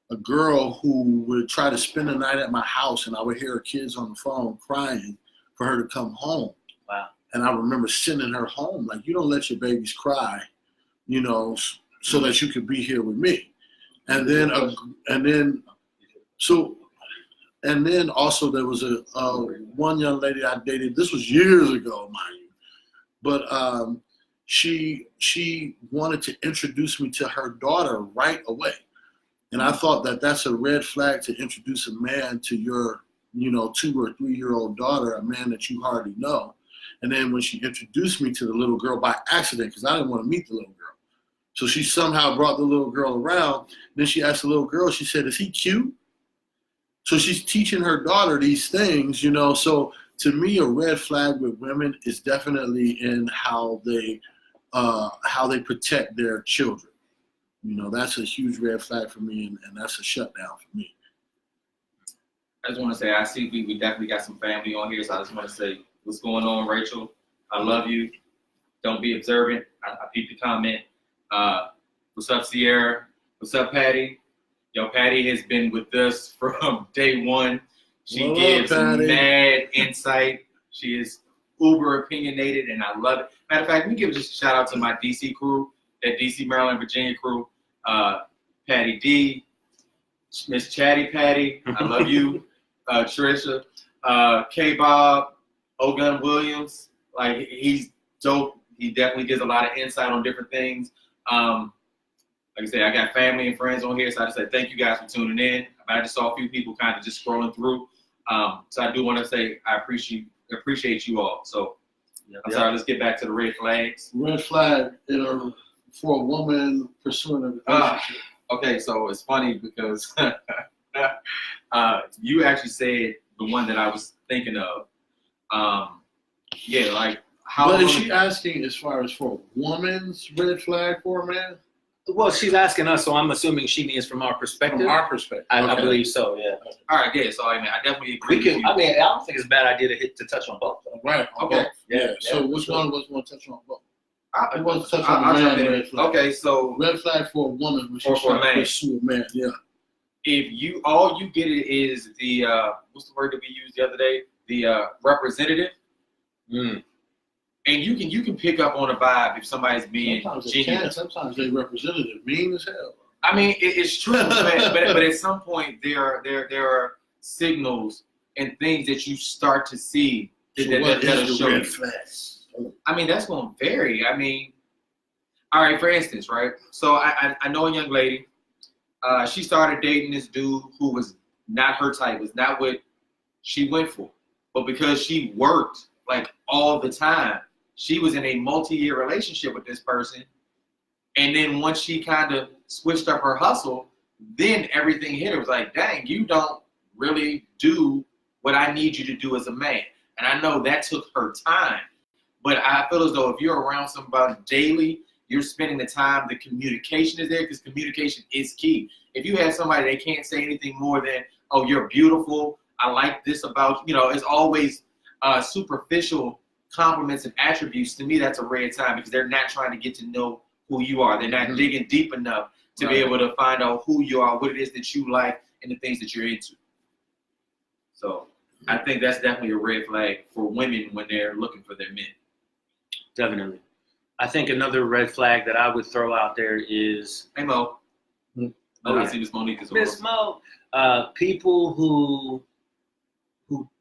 a girl who would try to spend the night at my house, and I would hear her kids on the phone crying for her to come home. Wow. And I remember sending her home, you don't let your babies cry, so that you could be here with me. And then also there was one young lady I dated. This was years ago, mind you. but she wanted to introduce me to her daughter right away. And I thought that that's a red flag to introduce a man to your, 2 or 3 year old daughter, a man that you hardly know. And then when she introduced me to the little girl by accident, because I didn't want to meet the little girl. So she somehow brought the little girl around. Then she asked the little girl, she said, "Is he cute?" So she's teaching her daughter these things, So to me, a red flag with women is definitely in how they protect their children. That's a huge red flag for me, and that's a shutdown for me. I just want to say, I see we definitely got some family on here, so I just want to say, what's going on, Rachel? I love you. Don't be observant. I peeped the comment. What's up, Sierra? What's up, Patty? Yo, Patty has been with us from day one. She gives mad insight. She is uber opinionated, and I love it. Matter of fact, we give just a shout out to my DC crew, that DC, Maryland, Virginia crew. Patty D, Miss Chatty Patty, I love you. Trisha, K-Bob, Ogun Williams, like he's dope. He definitely gives a lot of insight on different things. Like I said, I got family and friends on here, so I just say thank you guys for tuning in. I just saw a few people kind of just scrolling through. So I do want to say I appreciate you all. So I'm sorry, let's get back to the red flags. Red flag for a woman pursuing a relationship. Okay, so it's funny because you actually said the one that I was thinking of. Like how. But is she asking as far as for a woman's red flag for a man? Well, she's asking us, so I'm assuming she means from our perspective. From our perspective. I believe so, yeah. All right, yeah. So I definitely agree. I don't think it's a bad idea to touch on both. Right. Okay. Yeah. So which one was going to touch on both? I want to touch on the man red flag. Okay, so red flag for a woman when she's trying to pursue a man. Yeah. If all you get is the what's the word that we used the other day? The representative. And you can pick up on a vibe if somebody's being genuine. Sometimes they representative mean as hell. I mean, it's true, but at some point there are signals and things that you start to see that'll show you. I mean, that's going to vary. I mean, all right, for instance, right? So I know a young lady. She started dating this dude who was not her type, was not what she went for. But because she worked like all the time, she was in a multi-year relationship with this person. And then once she kind of switched up her hustle, then everything hit her. It was like, dang, you don't really do what I need you to do as a man. And I know that took her time. But I feel as though if you're around somebody daily, you're spending the time, the communication is there, because communication is key. If you have somebody that can't say anything more than, oh, you're beautiful, I like this about you, it's always superficial compliments and attributes. To me, that's a red sign, because they're not trying to get to know who you are. They're not digging deep enough to be able to find out who you are, what it is that you like, and the things that you're into. So I think that's definitely a red flag for women when they're looking for their men. Definitely. I think another red flag that I would throw out there is... Hey, Mo. I see Miss Monique as well. Miss Mo. People who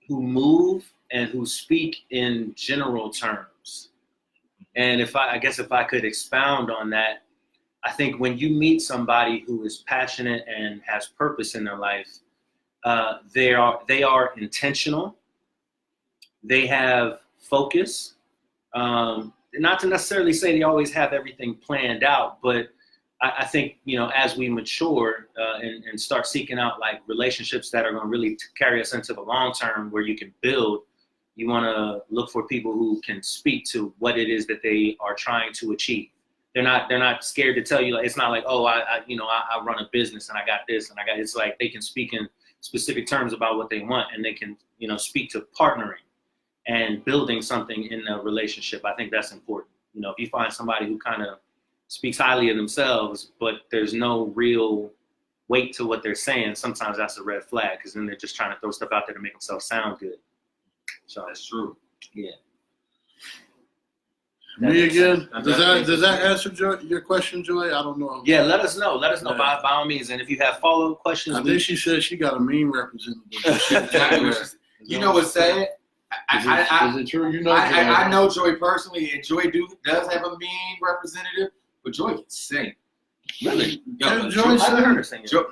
move and who speak in general terms. And if I could expound on that, I think when you meet somebody who is passionate and has purpose in their life, they are intentional. They have focus. Not to necessarily say they always have everything planned out, but I think, as we mature and start seeking out like relationships that are going to really carry us into the long term where you can build, you want to look for people who can speak to what it is that they are trying to achieve. They're not scared to tell you. Like, it's not like, oh, I run a business and I got this and I got. It's like they can speak in specific terms about what they want, and they can speak to partnering and building something in a relationship. I think that's important. If you find somebody who kind of speaks highly of themselves, but there's no real weight to what they're saying, sometimes that's a red flag, because then they're just trying to throw stuff out there to make themselves sound good. So that's true. Yeah. Me again. Does that answer your question, Joy? I don't know. Yeah, let us know. Let us know by all means. And if you have follow-up questions, I think she said she got a mean representative. You know what's sad? Is it true? You know, I know Joy personally, and Joy does have a mean representative, but Joy can sing. Really? Can Joy, Joy I've heard her sing? singing.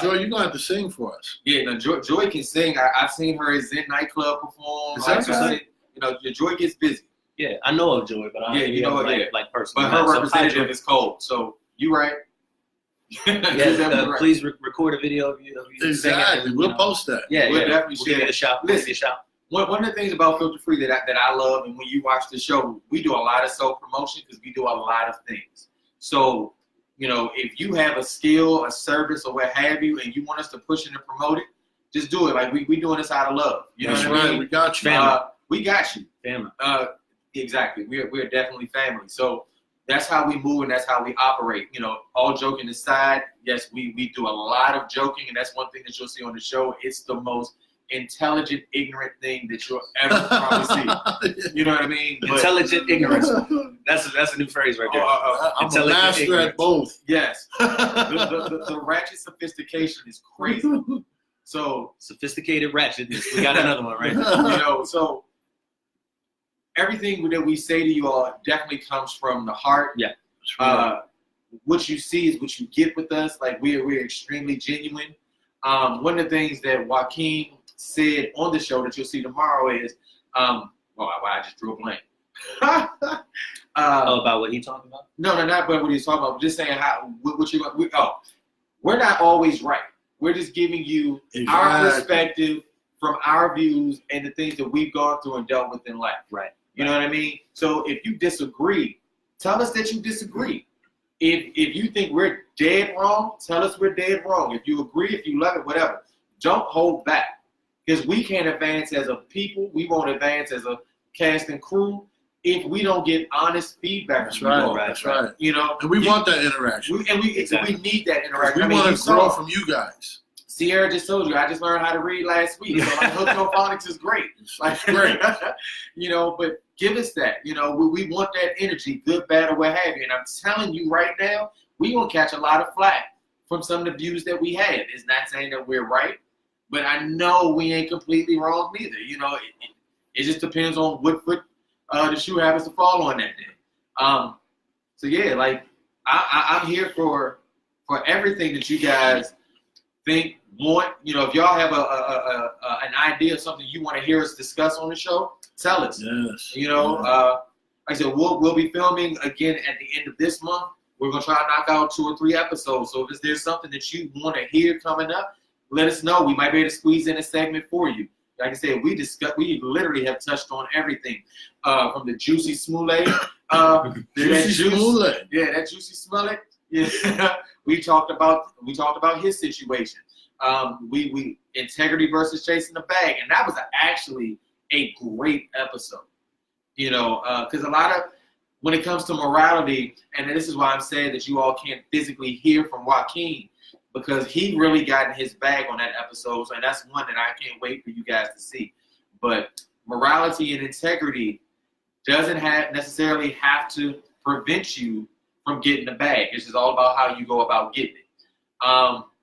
Joy, you're gonna have to sing for us. Yeah, no, Joy can sing. I've seen her at Zen nightclub perform. Is that right? You know, Joy gets busy. Yeah, I know of Joy, but I Yeah, you know like, yeah. like personally. But her So, representative is cold. So you right. You're Yes, definitely right. please record a video of you Exactly. singing. We'll post that. Yeah, We'll yeah. definitely We'll share give it a it. shot. Listen. Give it a shot. One of the things about Filter Free that I love, and when you watch the show, we do a lot of self-promotion because we do a lot of things. So, you know, if you have a skill, a service, or what have you, and you want us to push it and promote it, just do it. Like we doing this out of love. You know That's what I right. mean? We got you. We got you. Family. Exactly. We're definitely family. So that's how we move and that's how we operate. You know, all joking aside, yes, we do a lot of joking, and that's one thing that you'll see on the show. It's the most intelligent, ignorant thing that you'll ever probably see. You know what I mean? But, Intelligent ignorance. That's a new phrase right there. I'm a Intelligent master ignorance. at both. yes. The ratchet sophistication is crazy. So, Sophisticated ratchetness. We got another one right you there. know, so everything that we say to you all definitely comes from the heart. Yeah. What you see is what you get with us. Like we're extremely genuine. One of the things that Joaquin said on the show that you'll see tomorrow is, I just drew a blank. About what he talking about? No, not about what he's talking about. Just saying we're not always right. We're just giving you our perspective from our views and the things that we've gone through and dealt with in life. Right. You know what I mean? So if you disagree, tell us that you disagree. If you think we're dead wrong, tell us we're dead wrong. If you agree, if you love it, whatever. Don't hold back. Because we can't advance as a people. We won't advance as a cast and crew if we don't get honest feedback. That's right. That's right. You know, And we want that interaction. we need that interaction. We want to grow from you guys. Sierra just told you, I just learned how to read last week. So like hooked on phonics is great. Like great. You know, but give us that. You know, we want that energy, good, bad, or what have you. And I'm telling you right now, we're going to catch a lot of flack from some of the views that we had. It's not saying that we're right, but I know we ain't completely wrong neither. You know, it just depends on what foot the shoe happens to fall on that day. So yeah, like I'm here for everything that you guys think, want. You know, if y'all have an idea of something you want to hear us discuss on the show, tell us. Yes. You know, like I said, we'll be filming again at the end of this month. We're gonna try to knock out 2 or 3 episodes. So if there's something that you want to hear coming up, let us know. We might be able to squeeze in a segment for you. Like I said, we literally have touched on everything, from the juicy smoothie, that juicy smoothie. Yeah, we talked about his situation. We integrity versus chasing the bag, and that was actually a great episode. You know, because a lot of when it comes to morality, and this is why I'm saying that you all can't physically hear from Joaquin, because he really got in his bag on that episode, and that's one that I can't wait for you guys to see. But morality and integrity doesn't necessarily have to prevent you from getting the bag. It's just all about how you go about getting it.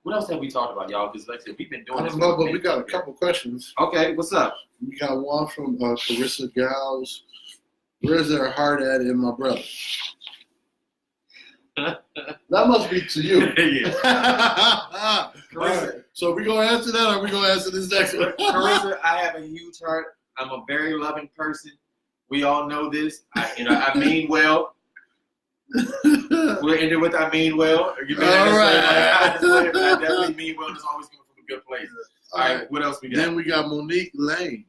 What else have we talked about, y'all? Because like I said, we've been doing I this. don't know, but we got a couple questions. Okay, what's up? We got one from Carissa Gals. Where's their heart at in my brother? That must be to you. Yeah. All right. So we gonna answer that, or we gonna answer this next one? Carissa, I have a huge heart. I'm a very loving person. We all know this. I mean well. We're ending with I mean well. You know, All right. I definitely mean well. It's always coming from a good place. All right, what else we got? Then we got Monique Lane.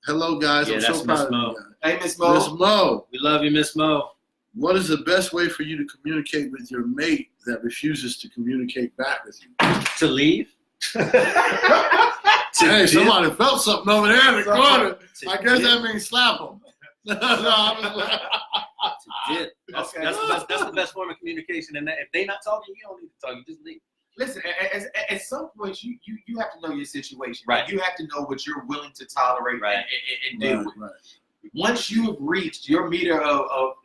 Hello, guys. Yeah, I'm that's so proud Miss of Mo. you guys. Hey, Miss Mo. Miss Mo, We love you, Miss Mo. what is the best way for you to communicate with your mate that refuses to communicate back with you? To leave? Hey, somebody felt something over there in the corner. To I guess dip. that means slap them. To dip. That's the best form of communication. And if they not talking, you don't need to talk. You just leave. Listen, at some point, you have to know your situation. Right. You have to know what you're willing to tolerate Right. and deal with. Right. Once you've reached your meter of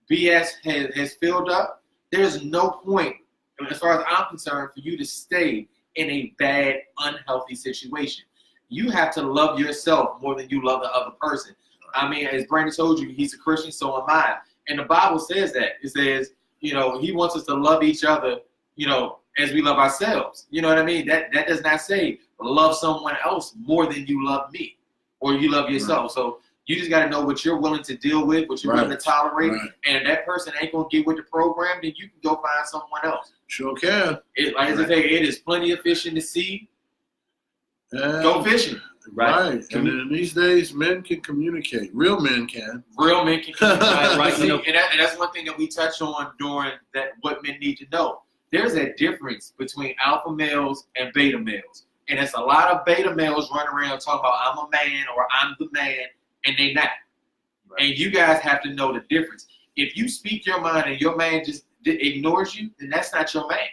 BS has filled up, there's no point, as far as I'm concerned, for you to stay in a bad, unhealthy situation. you have to love yourself more than you love the other person. I mean, as Brandon told you, he's a Christian, so am I. And the Bible says that. It says, he wants us to love each other, as we love ourselves. You know what I mean? That does not say love someone else more than you love me or you love yourself. Right. So you just got to know what you're willing to deal with, what you're willing to tolerate. Right. And if that person ain't going to get with the program, then you can go find someone else. Sure can. Like I say, it is plenty of fish in the sea. Go fishing. Right. And in these days, men can communicate. Real men can. Real men can communicate. Right. And that's one thing that we touch on during that, what men need to know. There's a difference between alpha males and beta males. And it's a lot of beta males running around talking about I'm a man or I'm the man, and they not. Right. And you guys have to know the difference. If you speak your mind and your man just ignores you, then that's not your man.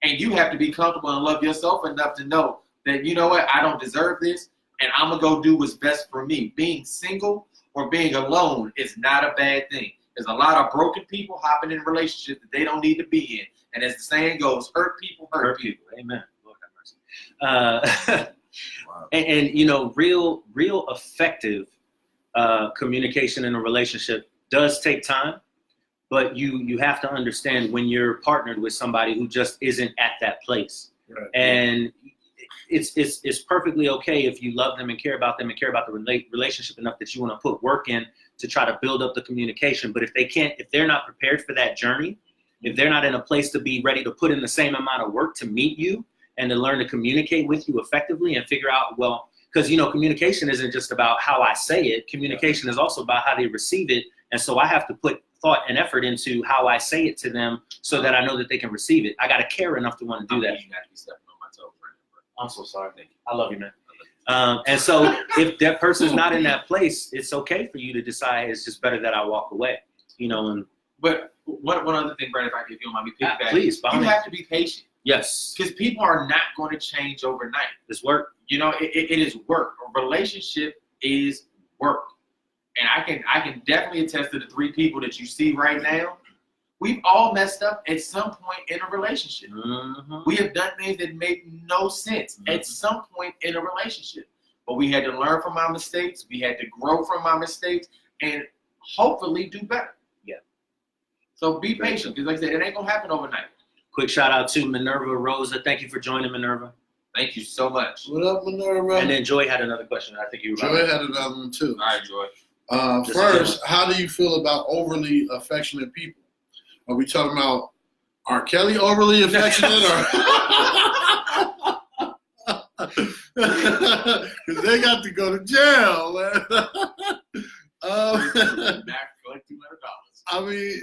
And you have to be comfortable and love yourself enough to know that, you know what, I don't deserve this, and I'm going to go do what's best for me. Being single or being alone is not a bad thing. There's a lot of broken people hopping in relationships that they don't need to be in. And as the saying goes, hurt people hurt people. Amen. Lord have mercy. Wow. And real effective communication in a relationship does take time, but you have to understand when you're partnered with somebody who just isn't at that place. Right. And it's perfectly okay if you love them and care about them and care about the relationship enough that you want to put work in to try to build up the communication. But if they're not prepared for that journey, if they're not in a place to be ready to put in the same amount of work to meet you and to learn to communicate with you effectively and figure out, because communication isn't just about how I say it. Communication is also about how they receive it. And so I have to put thought and effort into how I say it to them so that I know that they can receive it. I got to care enough to want to do that. You got to be stepping on my toes, I'm so sorry. Thank you. I love you, man. And so if that person's not in that place, it's okay for you to decide it's just better that I walk away, But one other thing, Brandon, if you don't mind me piggybacking, please, you have to be patient. Yes. Because people are not going to change overnight. It's work. It is work. A relationship is work. And I can definitely attest to the three people that you see right now. We've all messed up at some point in a relationship. Mm-hmm. We have done things that make no sense at some point in a relationship. But we had to learn from our mistakes. We had to grow from our mistakes and hopefully do better. Yeah. So be patient, because like I said, it ain't going to happen overnight. Quick shout out to Minerva Rosa. Thank you for joining, Minerva. Thank you so much. What up, Minerva? And then Joy had another question. I think you were Joy had another one too. All right, Joy. First, how do you feel about overly affectionate people? Are we talking about R. Kelly overly affectionate or? Because they got to go to jail, man. I mean,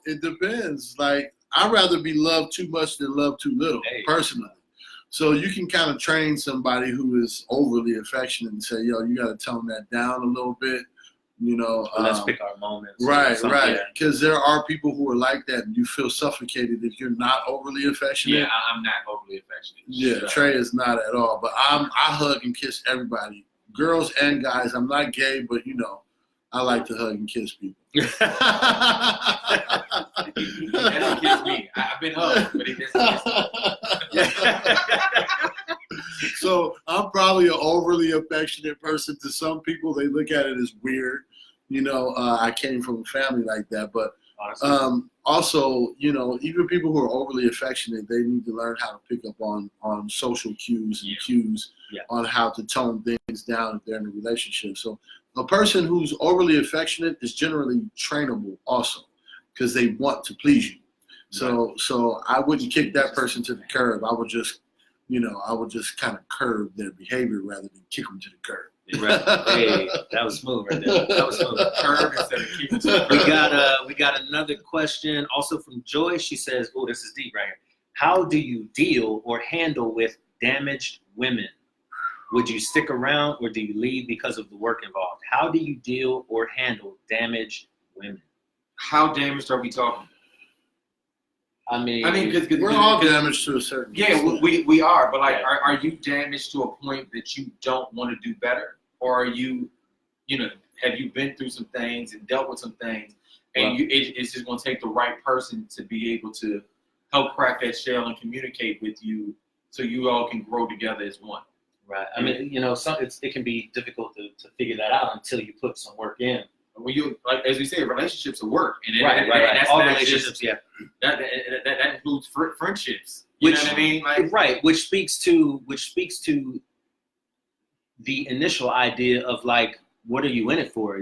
it depends. Like, I'd rather be loved too much than loved too little, personally. So you can kind of train somebody who is overly affectionate and say, yo, you got to tone that down a little bit. Let's pick our moments. Right. Because there are people who are like that, and you feel suffocated if you're not overly affectionate. Yeah, I'm not overly affectionate. Yeah, Trey is not at all. But I hug and kiss everybody, girls and guys. I'm not gay, but I like to hug and kiss people. He doesn't kiss me. I've been hugged, but he doesn't kiss me. So I'm probably an overly affectionate person to some people. They look at it as weird. I came from a family like that. But also, even people who are overly affectionate, they need to learn how to pick up on social cues and cues on how to tone things down if they're in a relationship. So a person who's overly affectionate is generally trainable also because they want to please you. So I wouldn't kick that person to the curb. I would just kind of curb their behavior rather than kick them to the curb. Right. Hey, that was smooth right there. That was smooth. Curb instead of kicking to the curb. We got another question also from Joy. She says, "Oh, this is deep right here. How do you deal or handle with damaged women? Would you stick around or do you leave because of the work involved? How do you deal or handle damaged women?" How damaged are we talking? I mean, because we're all damaged to a certain extent. we are, but like, are you damaged to a point that you don't want to do better, or are you, have you been through some things and dealt with some things, and it's just going to take the right person to be able to help crack that shell and communicate with you, so you all can grow together as one. Right. I mean, you know, it can be difficult to figure that out until you put some work in. When you, like, as we say, relationships are work, and Right. That's All not relationships, just, that includes friendships. You Which, know what I mean? Like, right. Which speaks to the initial idea of like, what are you in it for?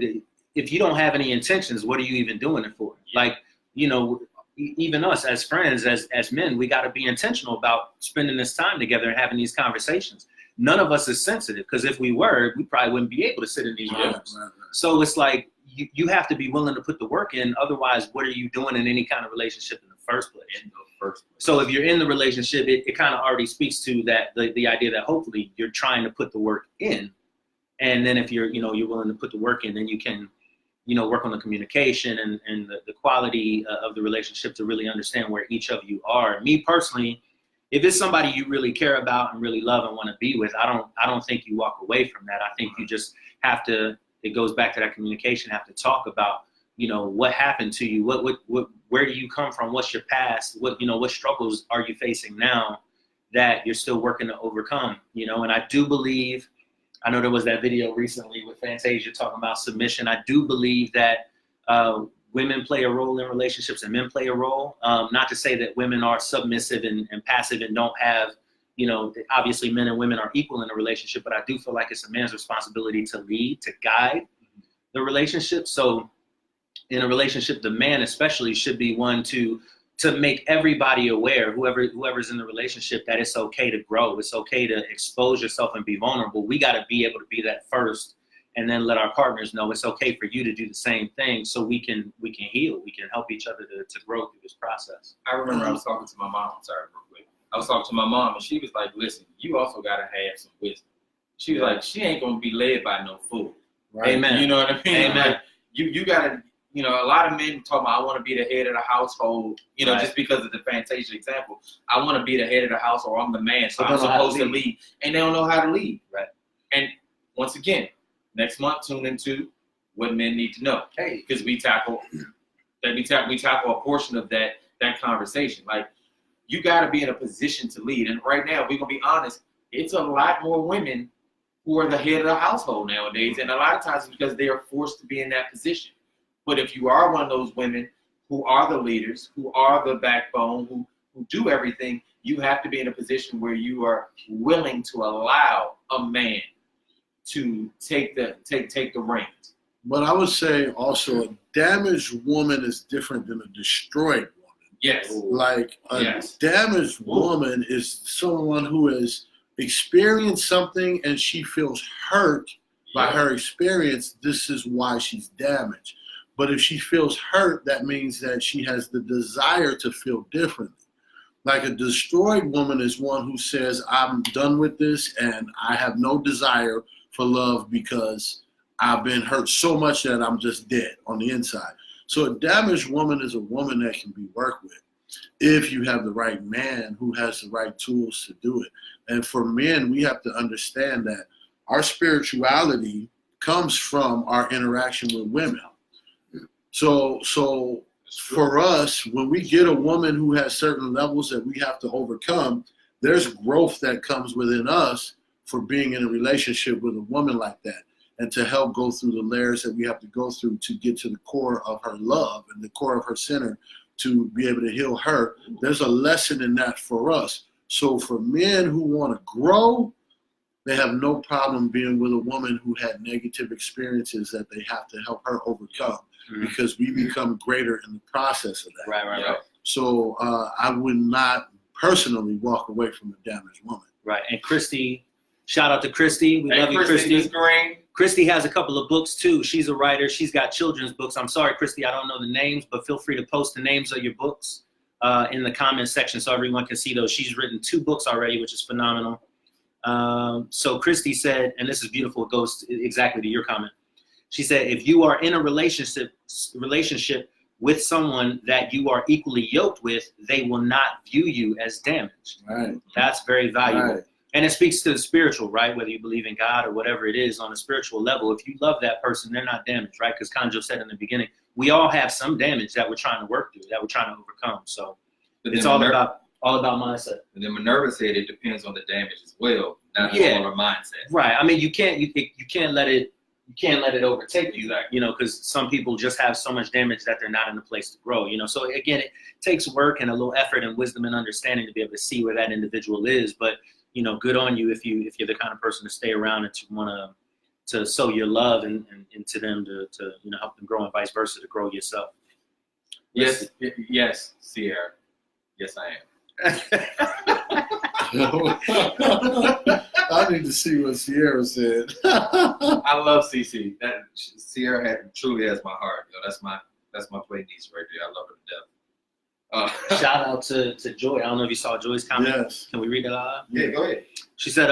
If you don't have any intentions, what are you even doing it for? Like, you know, even us as friends, as men, we got to be intentional about spending this time together and having these conversations. None of us is sensitive, because if we were, we probably wouldn't be able to sit in these rooms. Right. So it's like you have to be willing to put the work in. Otherwise, what are you doing in any kind of relationship in the first place? So if you're in the relationship, it kind of already speaks to that the idea that hopefully you're trying to put the work in. And then if you're willing to put the work in, then you can, you know, work on the communication and the quality of the relationship to really understand where each of you are. Me personally, if it's somebody you really care about and really love and want to be with, I don't think you walk away from that. I think you just have to, it goes back to that communication, have to talk about, you know, what happened to you, where do you come from, what's your past, what struggles are you facing now that you're still working to overcome, you know. And I do believe, I know there was that video recently with Fantasia talking about submission. I do believe that women play a role in relationships and men play a role. Not to say that women are submissive and passive and don't have, you know, obviously men and women are equal in a relationship, but I do feel like it's a man's responsibility to lead, to guide the relationship. So in a relationship, the man especially should be one to make everybody aware, whoever's in the relationship, that it's okay to grow. It's okay to expose yourself and be vulnerable. We got to be able to be that first, and then let our partners know it's okay for you to do the same thing, so we can heal. We can help each other to grow through this process. I remember I was talking to my mom. Sorry, real quick. I was talking to my mom, and she was like, "Listen, you also got to have some wisdom." She was like, "She ain't gonna be led by no fool." Right? Amen. You know what I mean? Amen. Like, you gotta. You know, a lot of men talk about, I want to be the head of the household, you know, just because of the Fantasia example. I want to be the head of the house, or I'm the man, so I'm supposed to lead. And they don't know how to lead. Right. And once again, next month, tune into what men need to know. Hey, because we tackle a portion of that conversation. Like, you got to be in a position to lead. And right now, we're going to be honest, it's a lot more women who are the head of the household nowadays. And a lot of times it's because they are forced to be in that position. But if you are one of those women who are the leaders, who are the backbone, who do everything, you have to be in a position where you are willing to allow a man to take the reins. But I would say also, a damaged woman is different than a destroyed woman. Yes. Like a damaged woman is someone who has experienced something and she feels hurt by her experience. This is why she's damaged. But if she feels hurt, that means that she has the desire to feel differently. Like, a destroyed woman is one who says, I'm done with this and I have no desire for love because I've been hurt so much that I'm just dead on the inside. So a damaged woman is a woman that can be worked with if you have the right man who has the right tools to do it. And for men, we have to understand that our spirituality comes from our interaction with women. So for us, when we get a woman who has certain levels that we have to overcome, there's growth that comes within us for being in a relationship with a woman like that, and to help go through the layers that we have to go through to get to the core of her love and the core of her center to be able to heal her. There's a lesson in that for us. So for men who want to grow, they have no problem being with a woman who had negative experiences that they have to help her overcome. Because we become greater in the process of that. Right. So I would not personally walk away from a damaged woman. Right. And Christy, shout out to Christy. We love you, Christy. Christy has a couple of books too. She's a writer. She's got children's books. I'm sorry, Christy, I don't know the names, but feel free to post the names of your books in the comment section so everyone can see those. She's written 2 books already, which is phenomenal. So Christy said, and this is beautiful, it goes exactly to your comment. She said, if you are in a relationship with someone that you are equally yoked with, they will not view you as damaged. Right. That's very valuable. Right. And it speaks to the spiritual, right? Whether you believe in God or whatever it is on a spiritual level, if you love that person, they're not damaged, right? Because Khanjo said in the beginning, we all have some damage that we're trying to work through, that we're trying to overcome. So it's all about All about mindset. And then Minerva said it depends on the damage as well, not Yeah. all our mindset. Right. I mean, you can't let it overtake you. Exactly. You know, because some people just have so much damage that they're not in a place to grow. You know, so again, it takes work and a little effort and wisdom and understanding to be able to see where that individual is. But you know, good on you if you're the kind of person to stay around and to want to sow your love and into them to you know help them grow and vice versa to grow yourself. Yes, Sierra. Yes, I am. I need to see what Sierra said. I love CC. That Sierra truly has my heart. Yo, that's my play niece right there. I love her to death. Shout out to Joy. I don't know if you saw Joy's comment. Yes. Can we read it out? Yeah, go ahead. She said,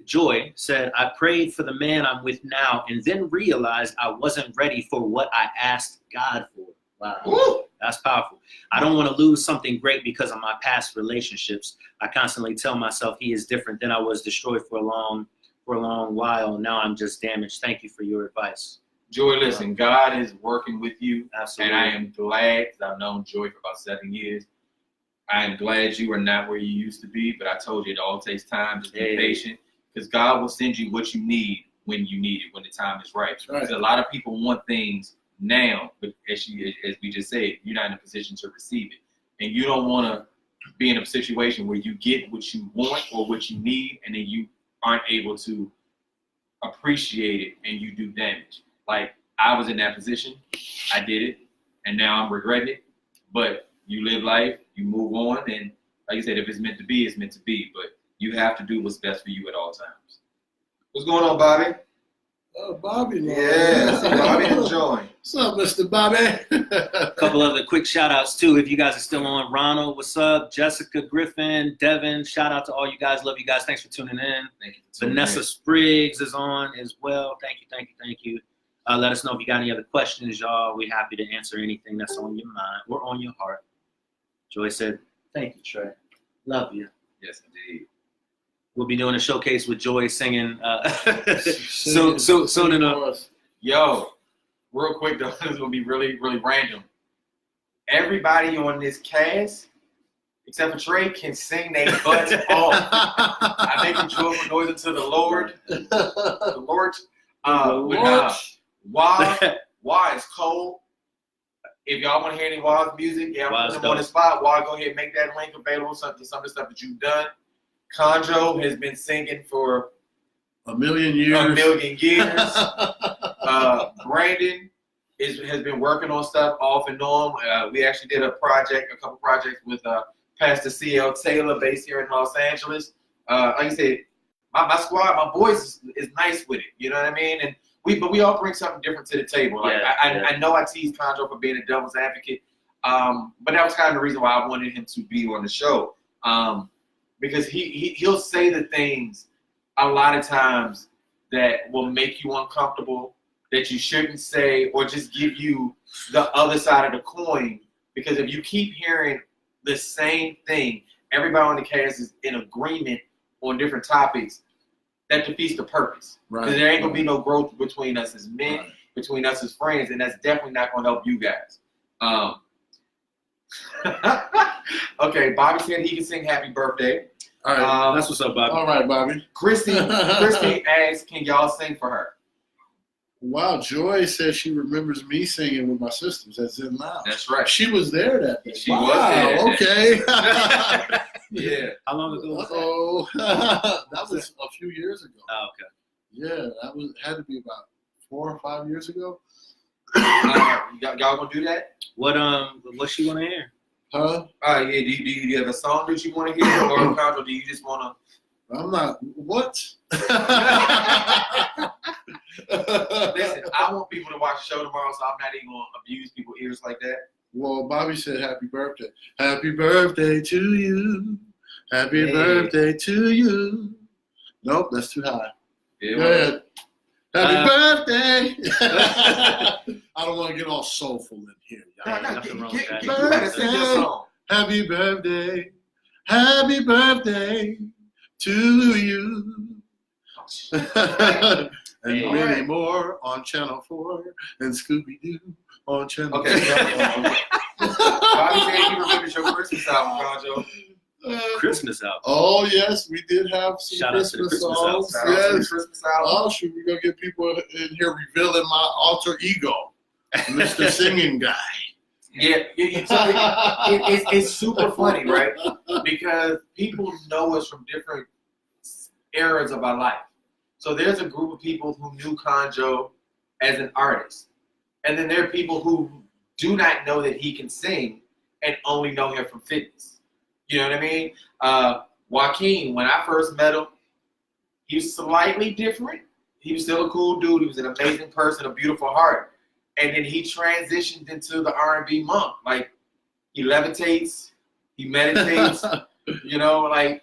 Joy said, I prayed for the man I'm with now and then realized I wasn't ready for what I asked God for. Wow. Woo! That's powerful. I don't want to lose something great because of my past relationships. I constantly tell myself he is different. Then I was destroyed for a long while. Now I'm just damaged. Thank you for your advice. Joy, listen, God is working with you. Absolutely. And I am glad, because I've known Joy for about 7 years. I am glad you are not where you used to be, but I told you it all takes time. Just be patient, because God will send you what you need when you need it, when the time is right. Because a lot of people want things now, but as we just said, you're not in a position to receive it. And you don't want to be in a situation where you get what you want or what you need, and then you aren't able to appreciate it and you do damage. Like, I was in that position, I did it, and now I'm regretting it. But you live life, you move on, and like you said, if it's meant to be, it's meant to be. But you have to do what's best for you at all times. What's going on, Bobby? Oh, Bobby. Yes, Bobby and Joy. What's up, Mr. Bobby? A couple other quick shout outs too, if you guys are still on. Ronald, what's up? Jessica Griffin, Devin, shout out to all you guys. Love you guys. Thanks for tuning in. Thank you. Vanessa Spriggs is on as well. Thank you. Let us know if you got any other questions, y'all. We're happy to answer anything that's on your mind or on your heart. Joy said, thank you, Trey. Love you. Yes, indeed. We'll be doing a showcase with Joy singing soon enough. Yo, real quick though, this is gonna be really, really random. Everybody on this cast, except for Trey, can sing their butts off. I make a joyful noise unto the Lord. The Lord. Why is cold. If y'all want to hear any Wild's music, I'm putting them on the spot. Wild, go ahead and make that link available. Some of the stuff that you've done. Khanjo has been singing for a million years. Brandon has been working on stuff off and on. We actually did a couple projects with Pastor C.L. Taylor, based here in Los Angeles. Like I said, my squad, my boys is nice with it. You know what I mean? And we all bring something different to the table. Like I know I teased Khanjo for being a devil's advocate, but that was kind of the reason why I wanted him to be on the show. Because he'll say the things a lot of times that will make you uncomfortable, that you shouldn't say, or just give you the other side of the coin. Because if you keep hearing the same thing, everybody on the cast is in agreement on different topics, that defeats the purpose. Because there ain't going to be no growth between us as men, between us as friends, and that's definitely not going to help you guys. Okay, Bobby said he can sing Happy Birthday. All right, that's what's up, Bobby. All right, Bobby. Christy asked, can y'all sing for her? Wow, Joy says she remembers me singing with my sisters at Zen Lounge. That's right. She was there that day. She was there. Okay. Yeah. How long ago was that? Oh, that was a few years ago. Oh, okay. Yeah, had to be about 4 or 5 years ago. Y'all gonna do that? What she want to hear? Huh? Yeah. Do you have a song that you want to hear, or Khanjo, do you just want to? I'm not. What? Listen, I want people to watch the show tomorrow, so I'm not even gonna abuse people's ears like that. Well, Bobby said happy birthday. Happy birthday to you. Happy birthday to you. Nope, that's too high. Yeah, Go ahead. Happy birthday. I don't want to get all soulful in here. Nothing wrong with that. You better sing your song. Happy birthday. Happy birthday to you. And many more on Channel 4 and Scooby-Doo on Channel 4. Okay. Bobby said he remembers your Christmas album, Khanjo. Christmas album. Oh yes, we did have some Shout out to the Christmas Christmas songs. Shout out to the Yes. Christmas album. Oh shoot, we're gonna get people in here revealing my alter ego, Mr. Singing Guy. Yeah, it's super funny, right? Because people know us from different eras of our life. So there's a group of people who knew Khanjo as an artist. And then there are people who do not know that he can sing and only know him from fitness. You know what I mean? Joaquin, when I first met him, he was slightly different. He was still a cool dude. He was an amazing person, a beautiful heart. And then he transitioned into the R&B monk. Like, he levitates, he meditates, you know, like,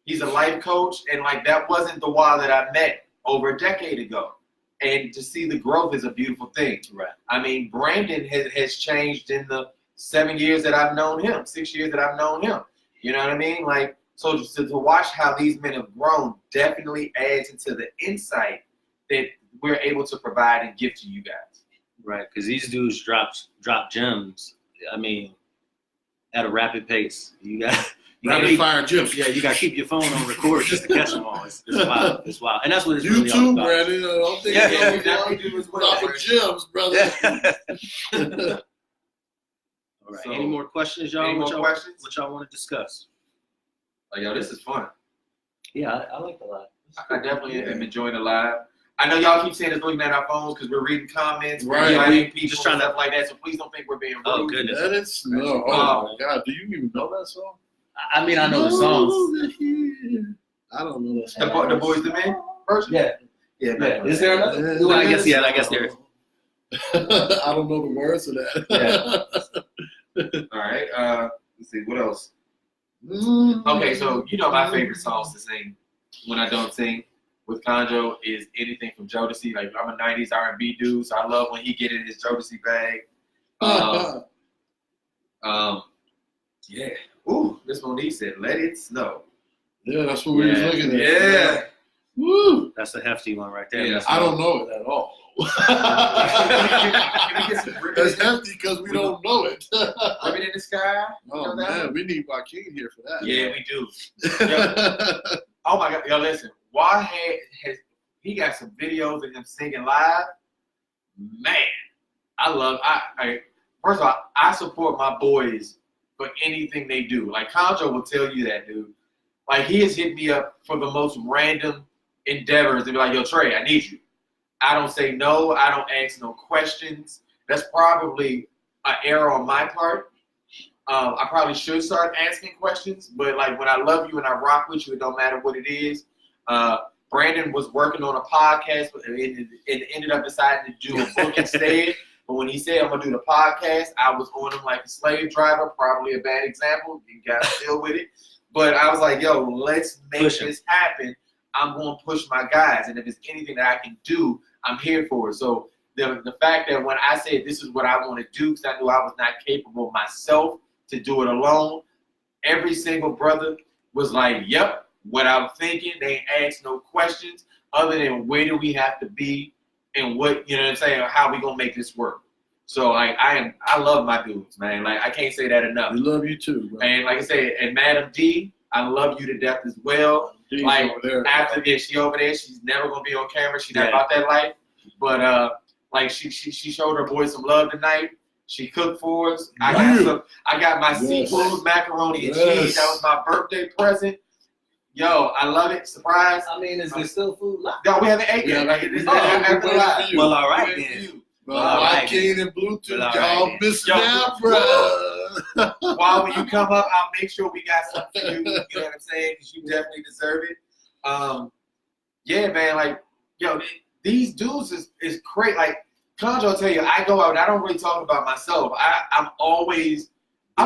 he's a life coach. And, like, that wasn't the Wa that I met over a decade ago. And to see the growth is a beautiful thing. Right. I mean, Brandon has changed in the 7 years that I've known him, 6 years that I've known him. You know what I mean? Like, so to watch how these men have grown definitely adds into the insight that we're able to provide and give to you guys. Right, because these dudes drop gems. I mean, at a rapid pace. You got Rapid fire gems. Yeah, you got to keep your phone on record just to catch them all. It's wild. It's wild, and that's what it's really all YouTube, about. Brandon. I don't think Yeah, we it's definitely do as well. dropping gems, brother. All right. So, Any more questions, y'all? any more questions? What y'all want to discuss? Like, yo, this is fun. Yeah, I like the live. I definitely am enjoying the live. I know y'all keep saying it's looking at our phones because we're reading comments, Right. we're inviting people, Just trying and to- stuff like that. So please don't think we're being rude. Oh goodness. Let it snow. Oh my God, do you even know that song? I mean, I know the songs. I don't know that The, song. the Boys the Men version? Yeah. Yeah, Yeah. man. Is there another? Well, I guess I guess there is. I don't know the words of that. All right. Let's see. What else? Okay, so you know my favorite songs to sing when I don't sing with Khanjo is anything from Jodeci. Like, I'm a 90s R&B dude, so I love when he get in his Jodeci bag. Yeah. Ooh, Miss Monique said, "Let it snow." Yeah, that's what we was looking at. Yeah. Woo! That's a hefty one right there. Yeah. I don't know it at all. Can we get some That's hefty because we don't know it. Living in the Sky? You Oh know that man, one? we need Joaquin here for that. Yeah, we do. Oh my God, yo, listen. He got some videos of him singing live. Man, first of all, I support my boys for anything they do. Like, Khanjo will tell you that, dude. Like, he has hit me up for the most random endeavors and be like, yo, Trey, I need you. I don't say no. I don't ask no questions. That's probably an error on my part. I probably should start asking questions, but like, when I love you and I rock with you, it don't matter what it is. Brandon was working on a podcast and ended up deciding to do a book instead. But when he said, I'm going to do the podcast, I was on him like a slave driver, probably a bad example. You got to deal with it. But I was like, yo, let's make this happen. I'm going to push my guys. And if there's anything that I can do, I'm here for it. So the fact that when I said this is what I want to do, because I knew I was not capable myself to do it alone, every single brother was like, yep, what I'm thinking. They ain't asked no questions other than where do we have to be and what, you know what I'm saying, how we going to make this work. So like, I love my dudes, man. Like, I can't say that enough. We love you too, bro. And like I said, and Madam D, I love you to death as well. D's like, over there. after this, she over there, she's never gonna be on camera. She's not about that life. But like, she showed her boys some love tonight. She cooked for us. I got my seafood, macaroni and cheese. That was my birthday present. Yo, I love it. Surprise. I mean, is there still food left? No, we haven't ate yet. Like, it's after the live. Well, all right then. Bro, All right, Joaquin and Bluetooth, All y'all right, missing Yo, out, bro. While when you come up, I'll make sure we got something for you. You know what I'm saying? Because you definitely deserve it. Yeah, man. Like, yo, these dudes is great. Like, Khanjo will tell you, I go out and I don't really talk about myself. I'm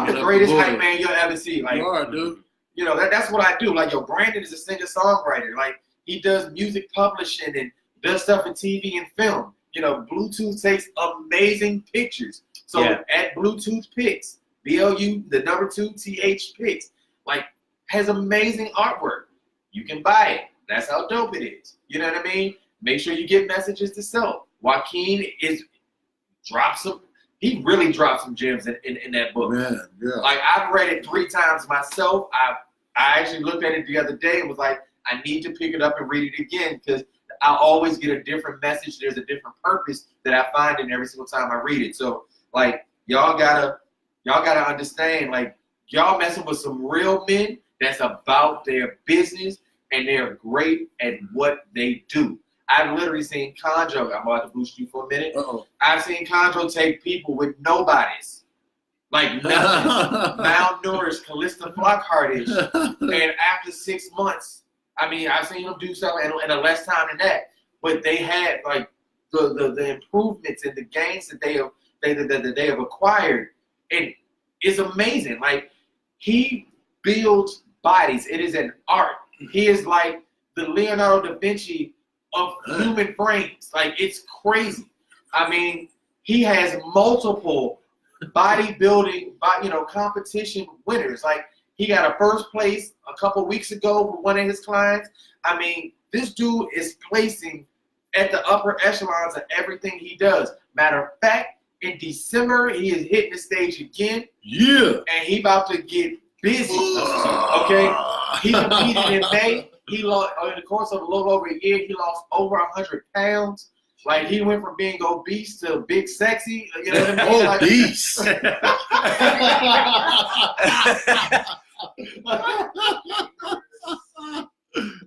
the greatest hype man you'll ever see. Like, You are, dude. you know, that's what I do. Like, yo, Brandon is a singer-songwriter. Like, he does music publishing and does stuff in TV and film. You know, Bluetooth takes amazing pictures. So at Bluetooth Pics, BLU, the number 2 TH Pics, like, has amazing artwork. You can buy it. That's how dope it is. You know what I mean? Make sure you get messages to sell. Joaquin drops some he really dropped some gems in that book. Man, yeah. Like, I've read it 3 times myself. I actually looked at it the other day and was like, I need to pick it up and read it again because I always get a different message. There's a different purpose that I find in every single time I read it. So, like, y'all gotta understand, like, y'all messing with some real men that's about their business and they're great at what they do. I've literally seen Khanjo. I'm about to boost you for a minute. Uh-oh. I've seen Khanjo take people with nobodies, like nothing, malnourished, Callista Flockhartish, and after 6 months, I mean, I've seen them do something in a less time than that, but they had like the improvements and the gains that they have acquired, and it's amazing. Like, he builds bodies. It is an art. He is like the Leonardo da Vinci of human frames. Like, it's crazy. I mean, he has multiple bodybuilding, competition winners. Like, he got a first place a couple weeks ago for one of his clients. I mean, this dude is placing at the upper echelons of everything he does. Matter of fact, in December, he is hitting the stage again. Yeah. And he about to get busy. Okay? He competed in May. He lost, in the course of a little over a year, he lost over 100 pounds. Like, he went from being obese to big sexy. You know what I mean? Like, Obese.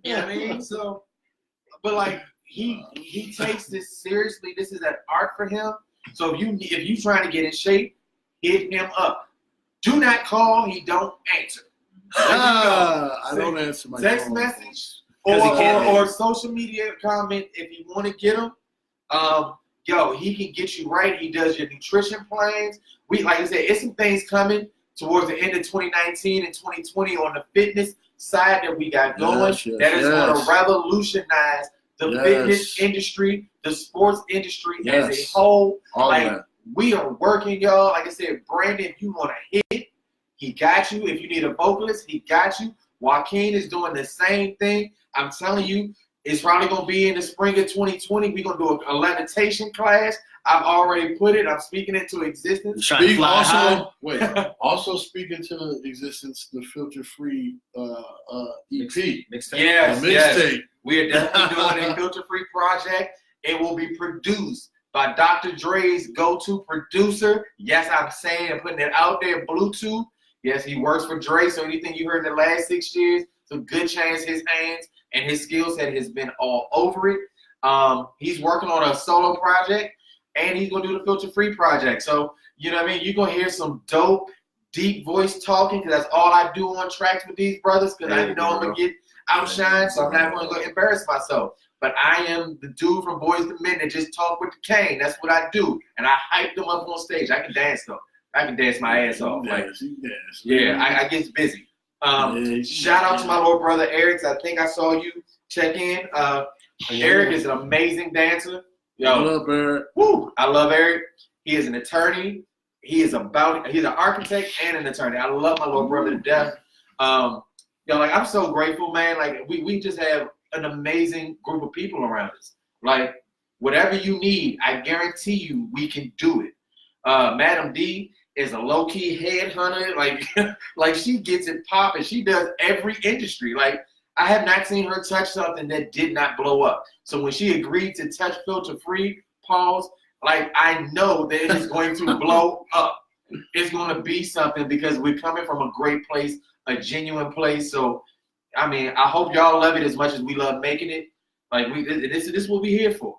you know what I mean? So, but like, he takes this seriously. This is an art for him. So if you trying to get in shape, hit him up. Do not call. He don't answer. I don't answer my text phone. message Because or social media comment if you want to get him. He can get you right. He does your nutrition plans. Like I said, it's some things coming towards the end of 2019 and 2020 on the fitness side that we got going. Yes, that is going yes. to revolutionize the fitness industry, the sports industry as a whole. All like, that. we are working, y'all. Like I said, Brandon, if you want to hit, he got you. If you need a vocalist, he got you. Joaquin is doing the same thing. I'm telling you, it's probably going to be in the spring of 2020. We're going to do a levitation class. I've already put it. I'm speaking into existence. Also speaking to existence, the filter-free EP. Mixtape. Yes, Mixtape. yes. We are definitely doing a filter-free project. It will be produced by Dr. Dre's go-to producer. Yes, I'm saying and putting it out there, Bluetooth. Yes, he works for Dre, so anything you heard in the last 6 years, it's a good chance his hands and his skill set has been all over it. He's working on a solo project, and he's going to do the filter-free project. So, you know what I mean? You're going to hear some dope, deep voice talking, because that's all I do on tracks with these brothers, because I know I'm going to get outshined, so I'm not going to go embarrass myself. But I am the dude from Boys to Men that just talk with the cane. That's what I do. And I hype them up on stage. I can dance, though. I can dance my ass off. Like, I get busy. Shout out to my little brother Eric. I think I saw you check in. Eric is an amazing dancer. Yo, What up, Eric? woo, I love Eric. He is an attorney. He's an architect and an attorney. I love my little brother to death. Like, I'm so grateful, man. Like, we just have an amazing group of people around us. Like, whatever you need, I guarantee you we can do it. Madam D is a low-key headhunter. Like she gets it popping. She does every industry. Like, I have not seen her touch something that did not blow up. So when she agreed to touch filter-free, pause, like, I know that it is going to blow up. It's going to be something because we're coming from a great place, a genuine place. So, I mean, I hope y'all love it as much as we love making it. Like, this is what we're here for.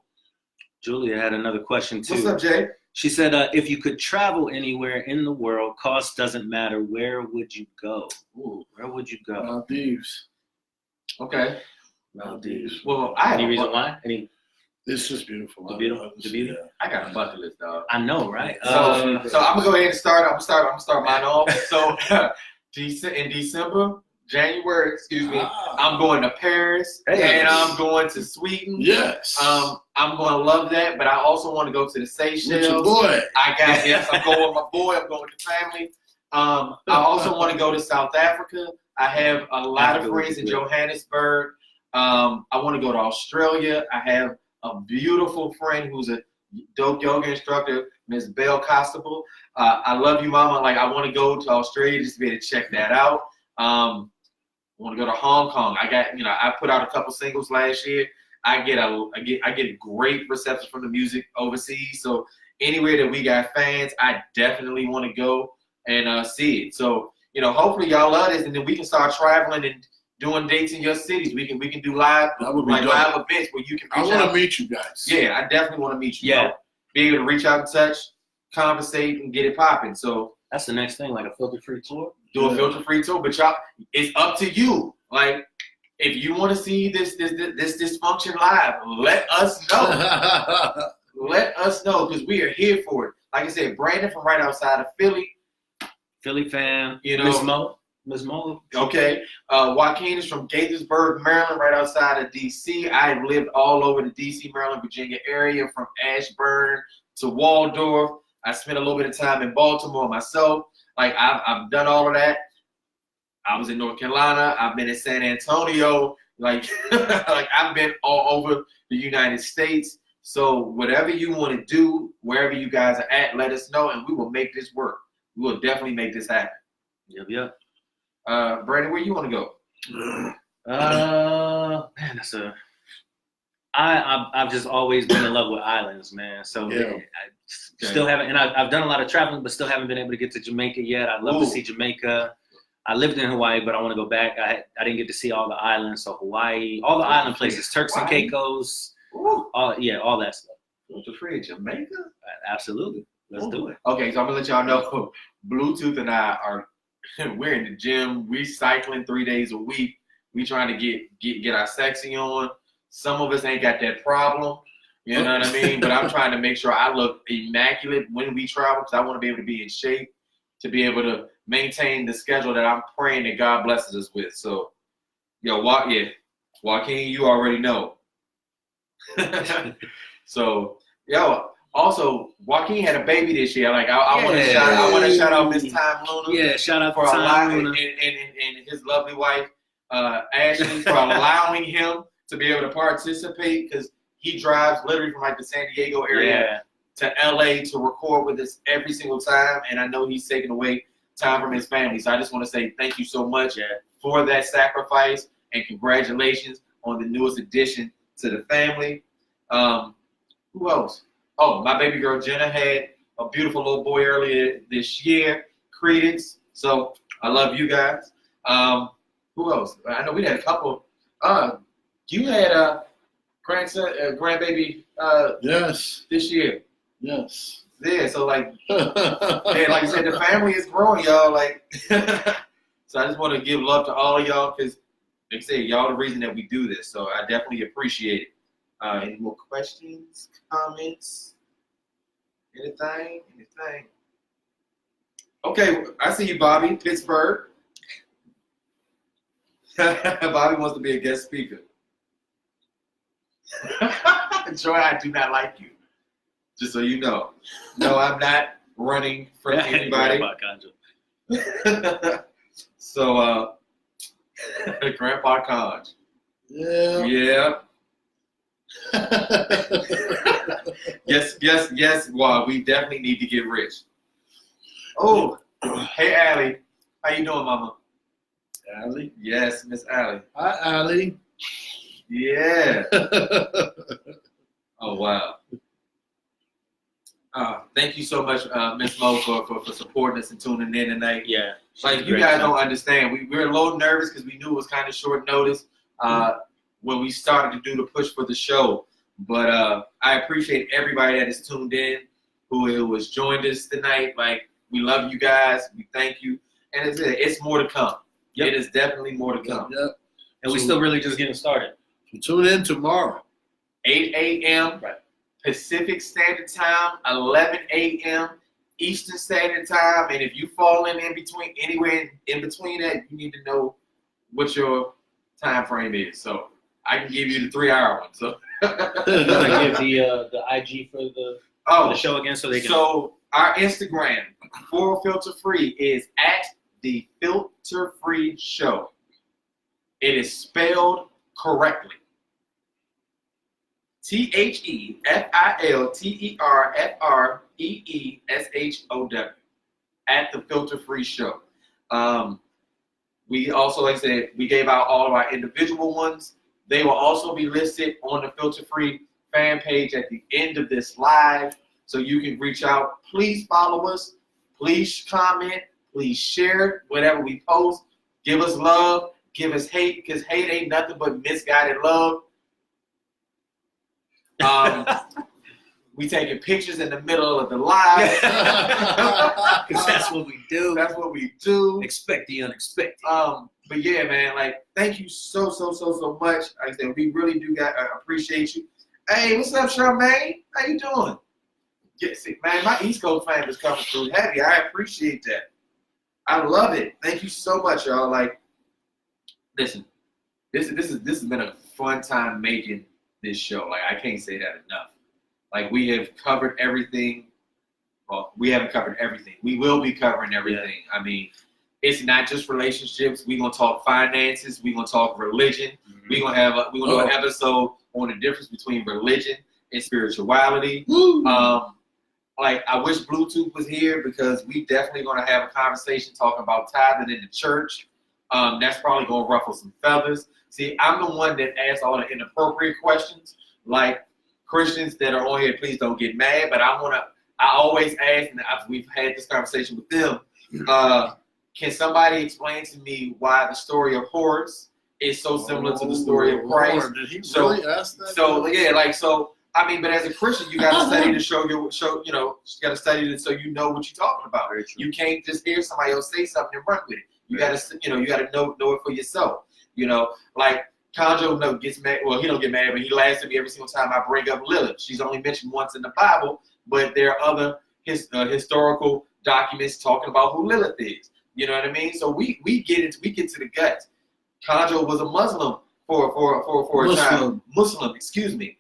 Julia had another question, too. What's up, Jay? She said, if you could travel anywhere in the world, cost doesn't matter, where would you go? Ooh, where would you go? Maldives. Okay. Maldives. Well, I have Any a reason bucket- why? It's just beautiful. The beautiful? The beauty? I got a bucket list, dog. I know, right? So I'm gonna go ahead and start. I'm gonna start mine off. So in December, January, excuse me, I'm going to Paris and I'm going to Sweden. Yes. I'm going to love that, but I also want to go to the Seychelles. With your boy. I'm going with my boy. I'm going with the family. I also want to go to South Africa. I have a lot of friends in Johannesburg. I want to go to Australia. I have a beautiful friend who's a dope yoga instructor, Miss Belle Costable. I love you, Mama. Like, I want to go to Australia just to be able to check that out. I want to go to Hong Kong. I put out a couple singles last year. I get great reception from the music overseas. So anywhere that we got fans, I definitely want to go and see it. So hopefully y'all love this, and then we can start traveling and doing dates in your cities. We can do live live events where you can. I want to meet you guys. Yeah, I definitely want to meet you. Yeah, be able to reach out and touch, conversate, and get it popping. So that's the next thing, like a filter-free tour. Do a filter-free tour, but y'all, it's up to you. Like, if you want to see this dysfunction live, let us know. Let us know, because we are here for it. Like I said, Brandon from right outside of Philly. Philly fan. Miss Mo. Okay. Joaquin is from Gaithersburg, Maryland, right outside of D.C. I've lived all over the D.C., Maryland, Virginia area, from Ashburn to Waldorf. I spent a little bit of time in Baltimore myself. Like, I've done all of that. I was in North Carolina. I've been in San Antonio. Like, like I've been all over the United States. So whatever you want to do, wherever you guys are at, let us know, and we will make this work. We will definitely make this happen. Yep. Brandon, where you want to go? Man, I've just always been in love with islands, man. So Yeah. I still haven't, and I've done a lot of traveling, but still haven't been able to get to Jamaica yet. I'd love to see Jamaica. I lived in Hawaii, but I want to go back. I didn't get to see all the islands, so Hawaii, all the island places, Turks and Caicos, all that stuff. Filter free in Jamaica? Absolutely. Let's do it. Okay, so I'm gonna let y'all know, Bluetooth and I we're in the gym. We cycling 3 days a week. We trying to get our sexy on. Some of us ain't got that problem. You know what I mean? But I'm trying to make sure I look immaculate when we travel, because I want to be able to be in shape to be able to maintain the schedule that I'm praying that God blesses us with. So, Joaquin, you already know. So, also, Joaquin had a baby this year. Like, I want to shout out Miss Time Luna. Yeah, shout out for Time allowing Luna. and his lovely wife, Ashley, for allowing him to be able to participate, because he drives literally from like the San Diego area to LA to record with us every single time. And I know he's taking away time from his family. So I just want to say thank you so much for that sacrifice, and congratulations on the newest addition to the family. Who else? Oh, my baby girl Jenna had a beautiful little boy earlier this year, Credence. So I love you guys. Who else? I know we had a couple. You had a grandbaby Yes. this year. Yes. Yeah, so like like I said, the family is growing, y'all. Like, so I just want to give love to all of y'all, because like I say, y'all the reason that we do this. So I definitely appreciate it. Any more questions, comments, anything? Okay, I see you, Bobby, Pittsburgh. Bobby wants to be a guest speaker. Troy, I do not like you. Just so you know. No, I'm not running for anybody. So, Grandpa Khanjo. Yeah. Yes. Well, we definitely need to get rich. Oh, hey, Allie. How you doing, Mama? Allie. Yes, Miss Allie. Hi, Allie. Yeah. Oh, wow. Thank you so much, Miss Mo, for supporting us and tuning in tonight. Yeah. Like, you guys don't understand. We were a little nervous because we knew it was kind of short notice when we started to do the push for the show. But I appreciate everybody that is tuned in, who was joined us tonight. Like, we love you guys. We thank you. And it's more to come. Yep. It is definitely more to come. Yep. And we're still really just getting started. So tune in tomorrow. 8 a.m. Pacific Standard Time, 11 a.m. Eastern Standard Time. And if you fall in between, anywhere in between that, you need to know what your time frame is. So I can give you the 3-hour one. So You want to give the IG for the show again, so they can. So our Instagram for Filter Free is at the Filter Free Show. It is spelled correctly. TheFilterFreeshow at the Filter Free Show. We also, like I said, we gave out all of our individual ones. They will also be listed on the Filter Free fan page at the end of this live, so you can reach out. Please follow us. Please comment. Please share whatever we post. Give us love. Give us hate, because hate ain't nothing but misguided love. We taking pictures in the middle of the live. Because that's what we do. That's what we do. Expect the unexpected. But yeah, man, like, thank you so much. Like I said, we really do appreciate you. Hey, what's up, Charmaine? How you doing? Yes, man, my East Coast fam is coming through heavy. I appreciate that. I love it. Thank you so much, y'all. Like, listen, this has been a fun time making this show. Like, I can't say that enough. Like, we have covered everything. Well, we haven't covered everything. We will be covering everything. Yeah. I mean, it's not just relationships. We're gonna talk finances. We're gonna talk religion. Mm-hmm. We're gonna do an episode on the difference between religion and spirituality. Like, I wish Bluetooth was here, because we definitely gonna have a conversation talking about tithing in the church. That's probably gonna ruffle some feathers. See, I'm the one that asks all the inappropriate questions. Like, Christians that are on here, please don't get mad, but I always ask, and we've had this conversation with them, can somebody explain to me why the story of Horus is so similar to the story of Christ? Did he really ask that? I mean, but as a Christian, you got to study to you got to study it so you know what you're talking about. You can't just hear somebody else say something and run with it. You got to, you got to know it for yourself. Like, Khanjo gets mad. Well, he don't get mad, but he laughs at me every single time I bring up Lilith. She's only mentioned once in the Bible, but there are other historical documents talking about who Lilith is. You know what I mean? So we get to the guts. Khanjo was a Muslim for a time. Muslim, excuse me.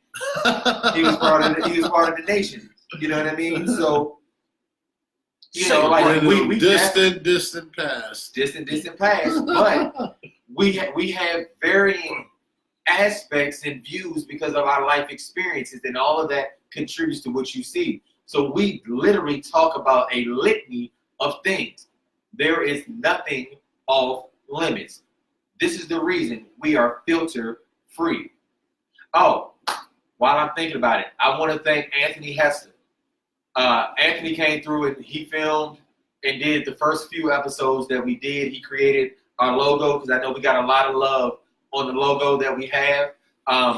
He was part of the nation. You know what I mean? So like we distant past. Distant past, but we have varying aspects and views because of our life experiences, and all of that contributes to what you see. So we literally talk about a litany of things. There is nothing off limits. This is the reason we are filter free. Oh, while I'm thinking about it, I want to thank Anthony Hester. Anthony came through and he filmed and did the first few episodes that we did. He created our logo, because I know we got a lot of love on the logo that we have.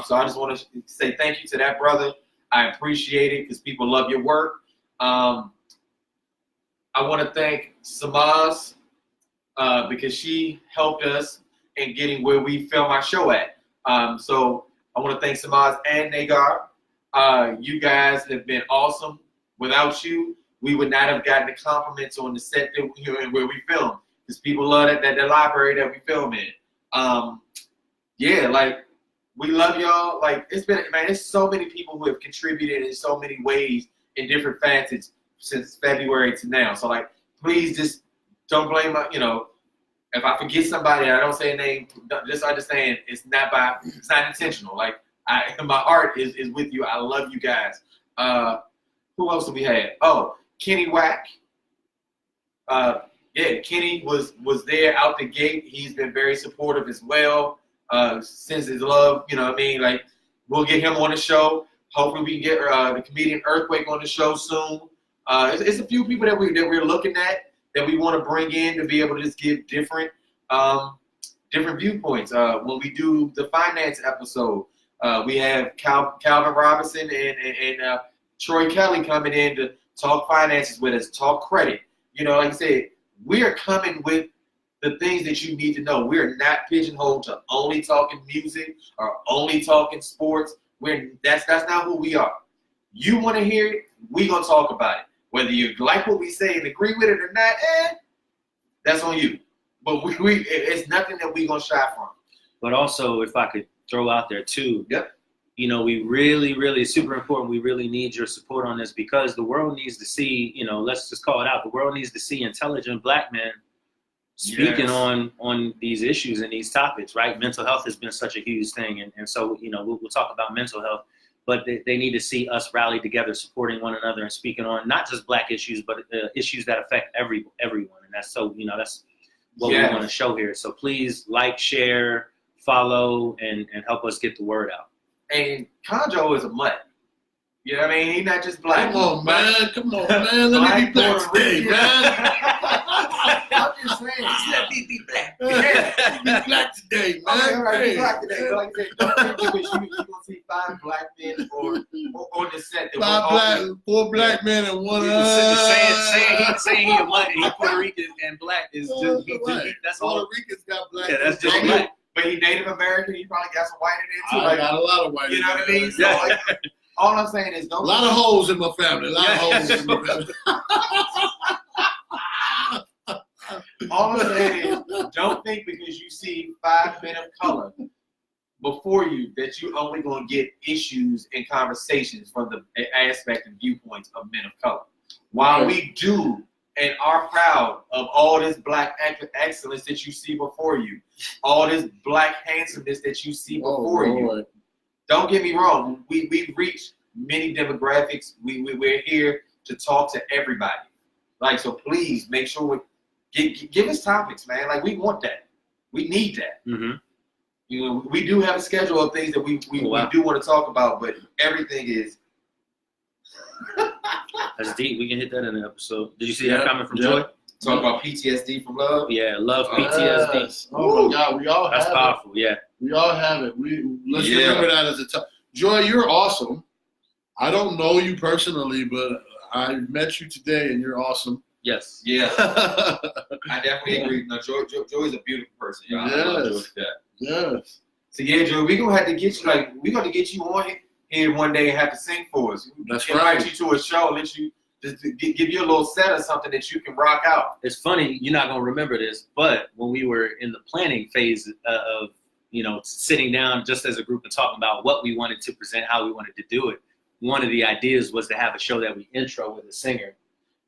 So I just want to say thank you to that brother. I appreciate it, because people love your work. I want to thank Samaz, because she helped us in getting where we film our show at. So I want to thank Samaz and Nagar. You guys have been awesome. Without you, we would not have gotten the compliments on the set that and where we film, because people love that library that we film in. Yeah, like, we love y'all. Like, it's so many people who have contributed in so many ways in different facets since February to now. So, like, please just don't blame my, if I forget somebody and I don't say a name, just understand it's not intentional. Like, my heart is with you. I love you guys. Who else do we have? Oh, Kenny Wack. Yeah, Kenny was there out the gate. He's been very supportive as well. Since his love, you know what I mean? Like, we'll get him on the show. Hopefully we can get the comedian Earthquake on the show soon. It's a few people that we're looking at that we want to bring in to be able to just give different viewpoints. When we do the finance episode, we have Calvin Robinson and Troy Kelly coming in to talk finances with us, talk credit. Like I said, we are coming with the things that you need to know. We're not pigeonholed to only talking music or only talking sports. That's not who we are. You want to hear it, we're going to talk about it. Whether you like what we say and agree with it or not, that's on you. But it's nothing that we're going to shy from. But also, if I could throw out there too, yep. We really, really, super important. We really need your support on this, because the world needs to see, let's just call it out. The world needs to see intelligent Black men speaking on these issues and these topics, right? Mental health has been such a huge thing. And so, we'll talk about mental health. but they need to see us rally together, supporting one another and speaking on not just Black issues, but issues that affect everyone. And that's that's what we want to show here. So please like, share, follow, and help us get the word out. And Khanjo is a mutt. You know what I mean? He's not just Black. Come on, man. Let me be Black today, man. I'm just saying. Let me be Black. Be Black today, man. Okay, all right, Hey. be Black today. But like I said, don't think because you're going to see 5 Black men or on the set that 4 black men and one. Saying he a mutt and he Puerto Rican and Black is just that's all. Puerto Ricans got black. Yeah, that's just Maybe, Black. but he Native American. He probably got some white in there too. I got a lot of white. You know what I mean? So, Yeah. like, all I'm saying is A lot of hoes in my family. All I'm saying is, don't think because you see 5 men of color before you that you only going to get issues and conversations from the aspect and viewpoints of men of color. While we do and are proud of all this Black excellence that you see before you, all this Black handsomeness that you see before you. Don't get me wrong. We've reached many demographics. We're here to talk to everybody. Like, so please make sure give us topics, man. Like, we want that. We need that. Mm-hmm. You know, we do have a schedule of things that we do want to talk about, but everything is. That's deep. We can hit that in the episode. Did you see that comment from Joy? Talk about PTSD from love. Yeah, love PTSD. Yes. Oh my God, we all That's have powerful. it. Yeah. We all have it. Let's remember that as a time. Joy, you're awesome. I don't know you personally, but I met you today, and you're awesome. Yes. Yeah. I definitely agree. No, Joy is a beautiful person. Y'all. I love Joy to death. Yes. So yeah, Joy, we're gonna have to get you we're gonna get you on here one day and have to sing for us. That's Invite right. you to a show, let you just give you a little set or something that you can rock out. It's funny, you're not gonna remember this, but when we were in the planning phase of sitting down just as a group and talking about what we wanted to present, how we wanted to do it, one of the ideas was to have a show that we intro with a singer.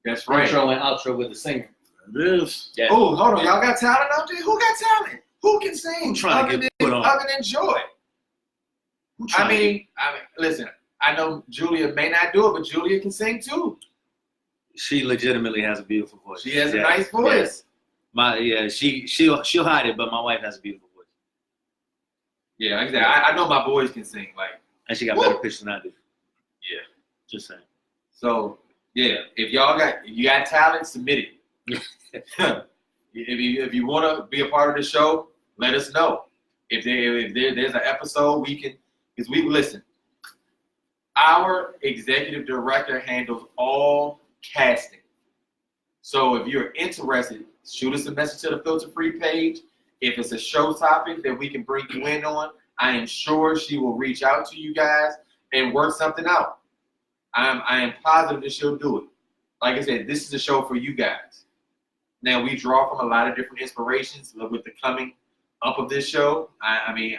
That's right. Intro and outro with a singer. It is. Yeah. Oh, hold on, y'all got talent out there? Who got talent? Who can sing? I'm trying to get put on. Other than Joy. I mean, listen. I know Julia may not do it, but Julia can sing too. She legitimately has a beautiful voice. She has a nice voice. She'll hide it, but my wife has a beautiful voice. Yeah, exactly. I know my boys can sing, And she got better pitch than I do. Yeah. Just saying. So yeah, if you got talent, submit it. if you want to be a part of the show, let us know. If there's an episode because we listen. Our executive director handles all casting. So if you're interested, shoot us a message to the Filter Free page. If it's a show topic that we can bring you in on, I am sure she will reach out to you guys and work something out. I am positive that she'll do it. Like I said, this is a show for you guys. Now, we draw from a lot of different inspirations with the coming up of this show. I mean,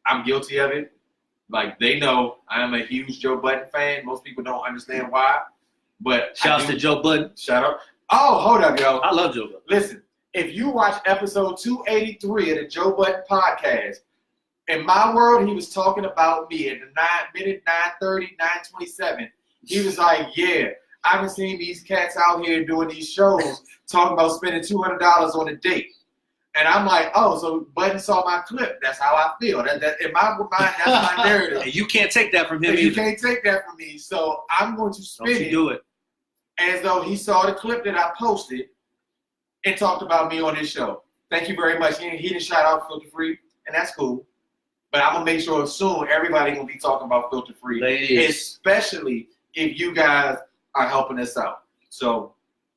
I'm guilty of it. Like, they know I'm a huge Joe Budden fan. Most people don't understand why. But Shouts to Joe Budden. Shout out. Oh, hold up, yo. I love Joe Budden. Listen, if you watch episode 283 of the Joe Budden podcast, in my world, he was talking about me at the 9:30, 9:27. He was like, yeah, I've been seeing these cats out here doing these shows talking about spending $200 on a date. And I'm like, oh, so Budden saw my clip. That's how I feel. That in my mind, that's my narrative. And you can't take that from him And you either. can't take that from me. So I'm going to spin Don't you it do it. as though he saw the clip that I posted and talked about me on this show. Thank you very much. He didn't shout out Filter Free, and that's cool. But I'm going to make sure soon everybody going to be talking about Filter Free. Ladies. Especially if you guys are helping us out. So,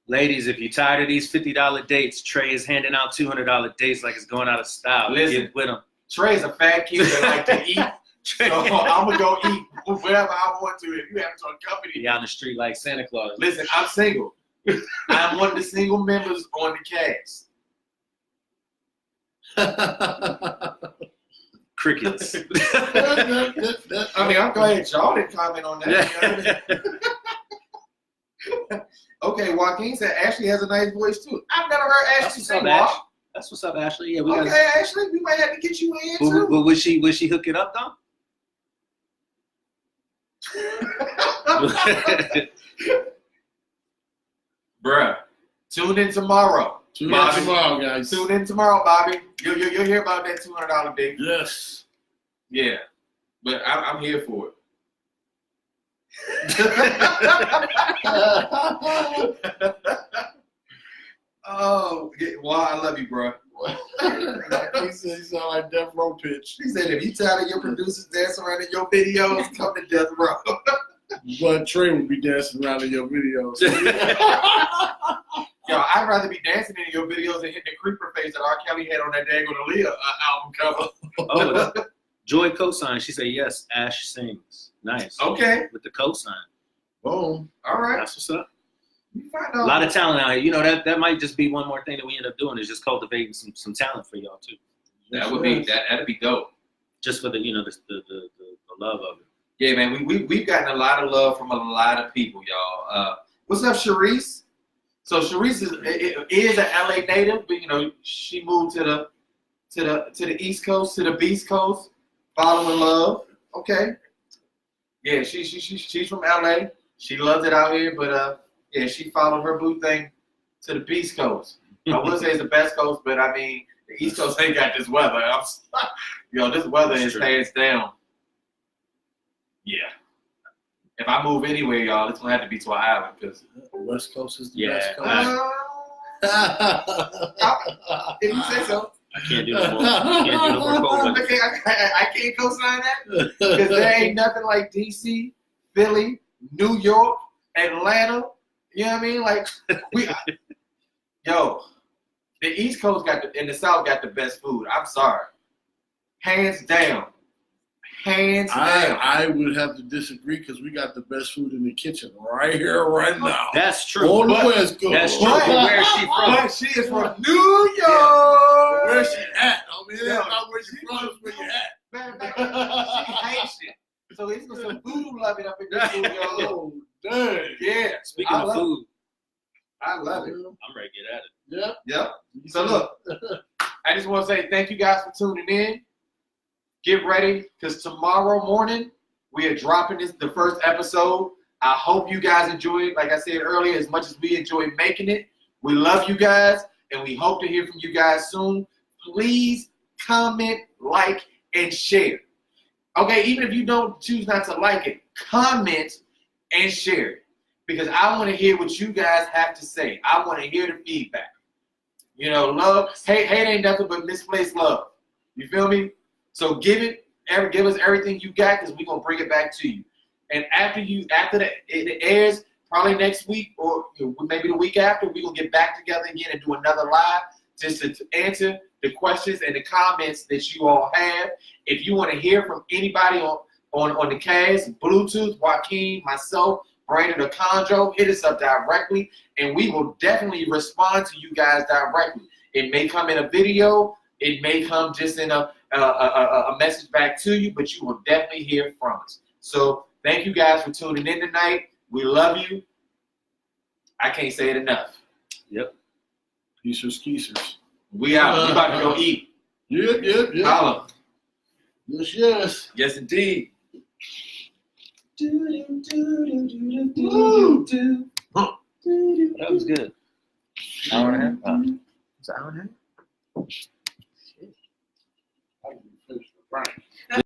ladies, if you're tired of these $50 dates, Trey is handing out $200 dates like it's going out of style. Listen. Get with him. Trey's a fat kid that like to eat. Trey. So I'm going to go eat whatever I want to. If you happen to accompany me. Be on the street like Santa Claus. Listen, I'm single. I'm one of the single members on the cast. Crickets. I mean, I'm glad y'all didn't comment on that. You know what I mean? Okay, Joaquin said Ashley has a nice voice too. I've never heard That's Ashley what's sing. up, Ash. That's what's up, Ashley. Yeah, we Okay, got. Ashley, we might have to get you in But too. would she hook it up though? Bruh, tune in tomorrow. Tune in Bobby. tomorrow, guys. Tune in tomorrow, Bobby. You'll hear about that $200 day. Yes. Yeah, but I'm here for it. Oh, well, I love you, bro. He said he sound like Death Row pitch. He said, if you tired of your producers dancing around in your videos, come to Death Row. But Trey would be dancing around in your videos. Yo, I'd rather be dancing in your videos than hitting the creeper face that R. Kelly had on that Dago Aaliyah album cover. Oh, Joy cosign. She said, yes, Ash sings. Nice. Okay. With the cosign. Boom. All right. That's what's up. You find A out. lot of talent out here. You know, that might just be one more thing that we end up doing is just cultivating some talent for y'all too. That'd be dope. Just for the the love of it. Yeah, man, we've gotten a lot of love from a lot of people, y'all. What's up, Sharice? So Sharice is an LA native, but you know she moved to the East Coast, to the Beast Coast, following love. Okay. Yeah, she's from LA. She loves it out here, but yeah, she followed her boo thing to the Beast Coast. I would say it's the best coast, but I mean the East Coast ain't got this weather. This weather That's is true. hands down. Yeah. If I move anywhere, y'all, it's gonna have to be to an island because West Coast is the Yeah. best coast. if you say so. I can't do no more. Can't do no more cold weather. I can't co-sign that because there ain't nothing like DC, Philly, New York, Atlanta. You know what I mean? Like yo, the East Coast and the South got the best food. I'm sorry, hands down. Hands down. I would have to disagree because we got the best food in the kitchen right here, right now. That's true. On the But West Coast. that's true. But where is she from? But she is from New York. Where's she at? I mean, Yeah. that's not where she from, it's where you at. Man, she Haitian. So it's some voodoo loving up in this food, yo. Oh, dang. Yeah. Speaking I of love food, I love it. I'm ready to get at it. Yep. Yep. So look, I just want to say thank you guys for tuning in. Get ready, because tomorrow morning we are dropping the first episode. I hope you guys enjoy it. Like I said earlier, as much as we enjoy making it, we love you guys, and we hope to hear from you guys soon. Please comment, like, and share. Okay, even if you don't choose not to like it, comment and share it. Because I want to hear what you guys have to say. I want to hear the feedback. You know, love, hate ain't nothing but misplaced love. You feel me? So give us everything you got, because we're gonna bring it back to you. And after it airs, probably next week or maybe the week after, we're gonna get back together again and do another live just to answer the questions and the comments that you all have. If you want to hear from anybody on the cast, Bluetooth, Joaquin, myself, Brandon, or Khanjo, hit us up directly, and we will definitely respond to you guys directly. It may come in a video, it may come just in a message back to you, but you will definitely hear from us. So thank you guys for tuning in tonight. We love you. I can't say it enough. Yep. Peacers, keesers. We out. We about to go eat. Yep. Holla. Yes. Yes, indeed. That was good. Hour and a half. It's an hour and a half. Right.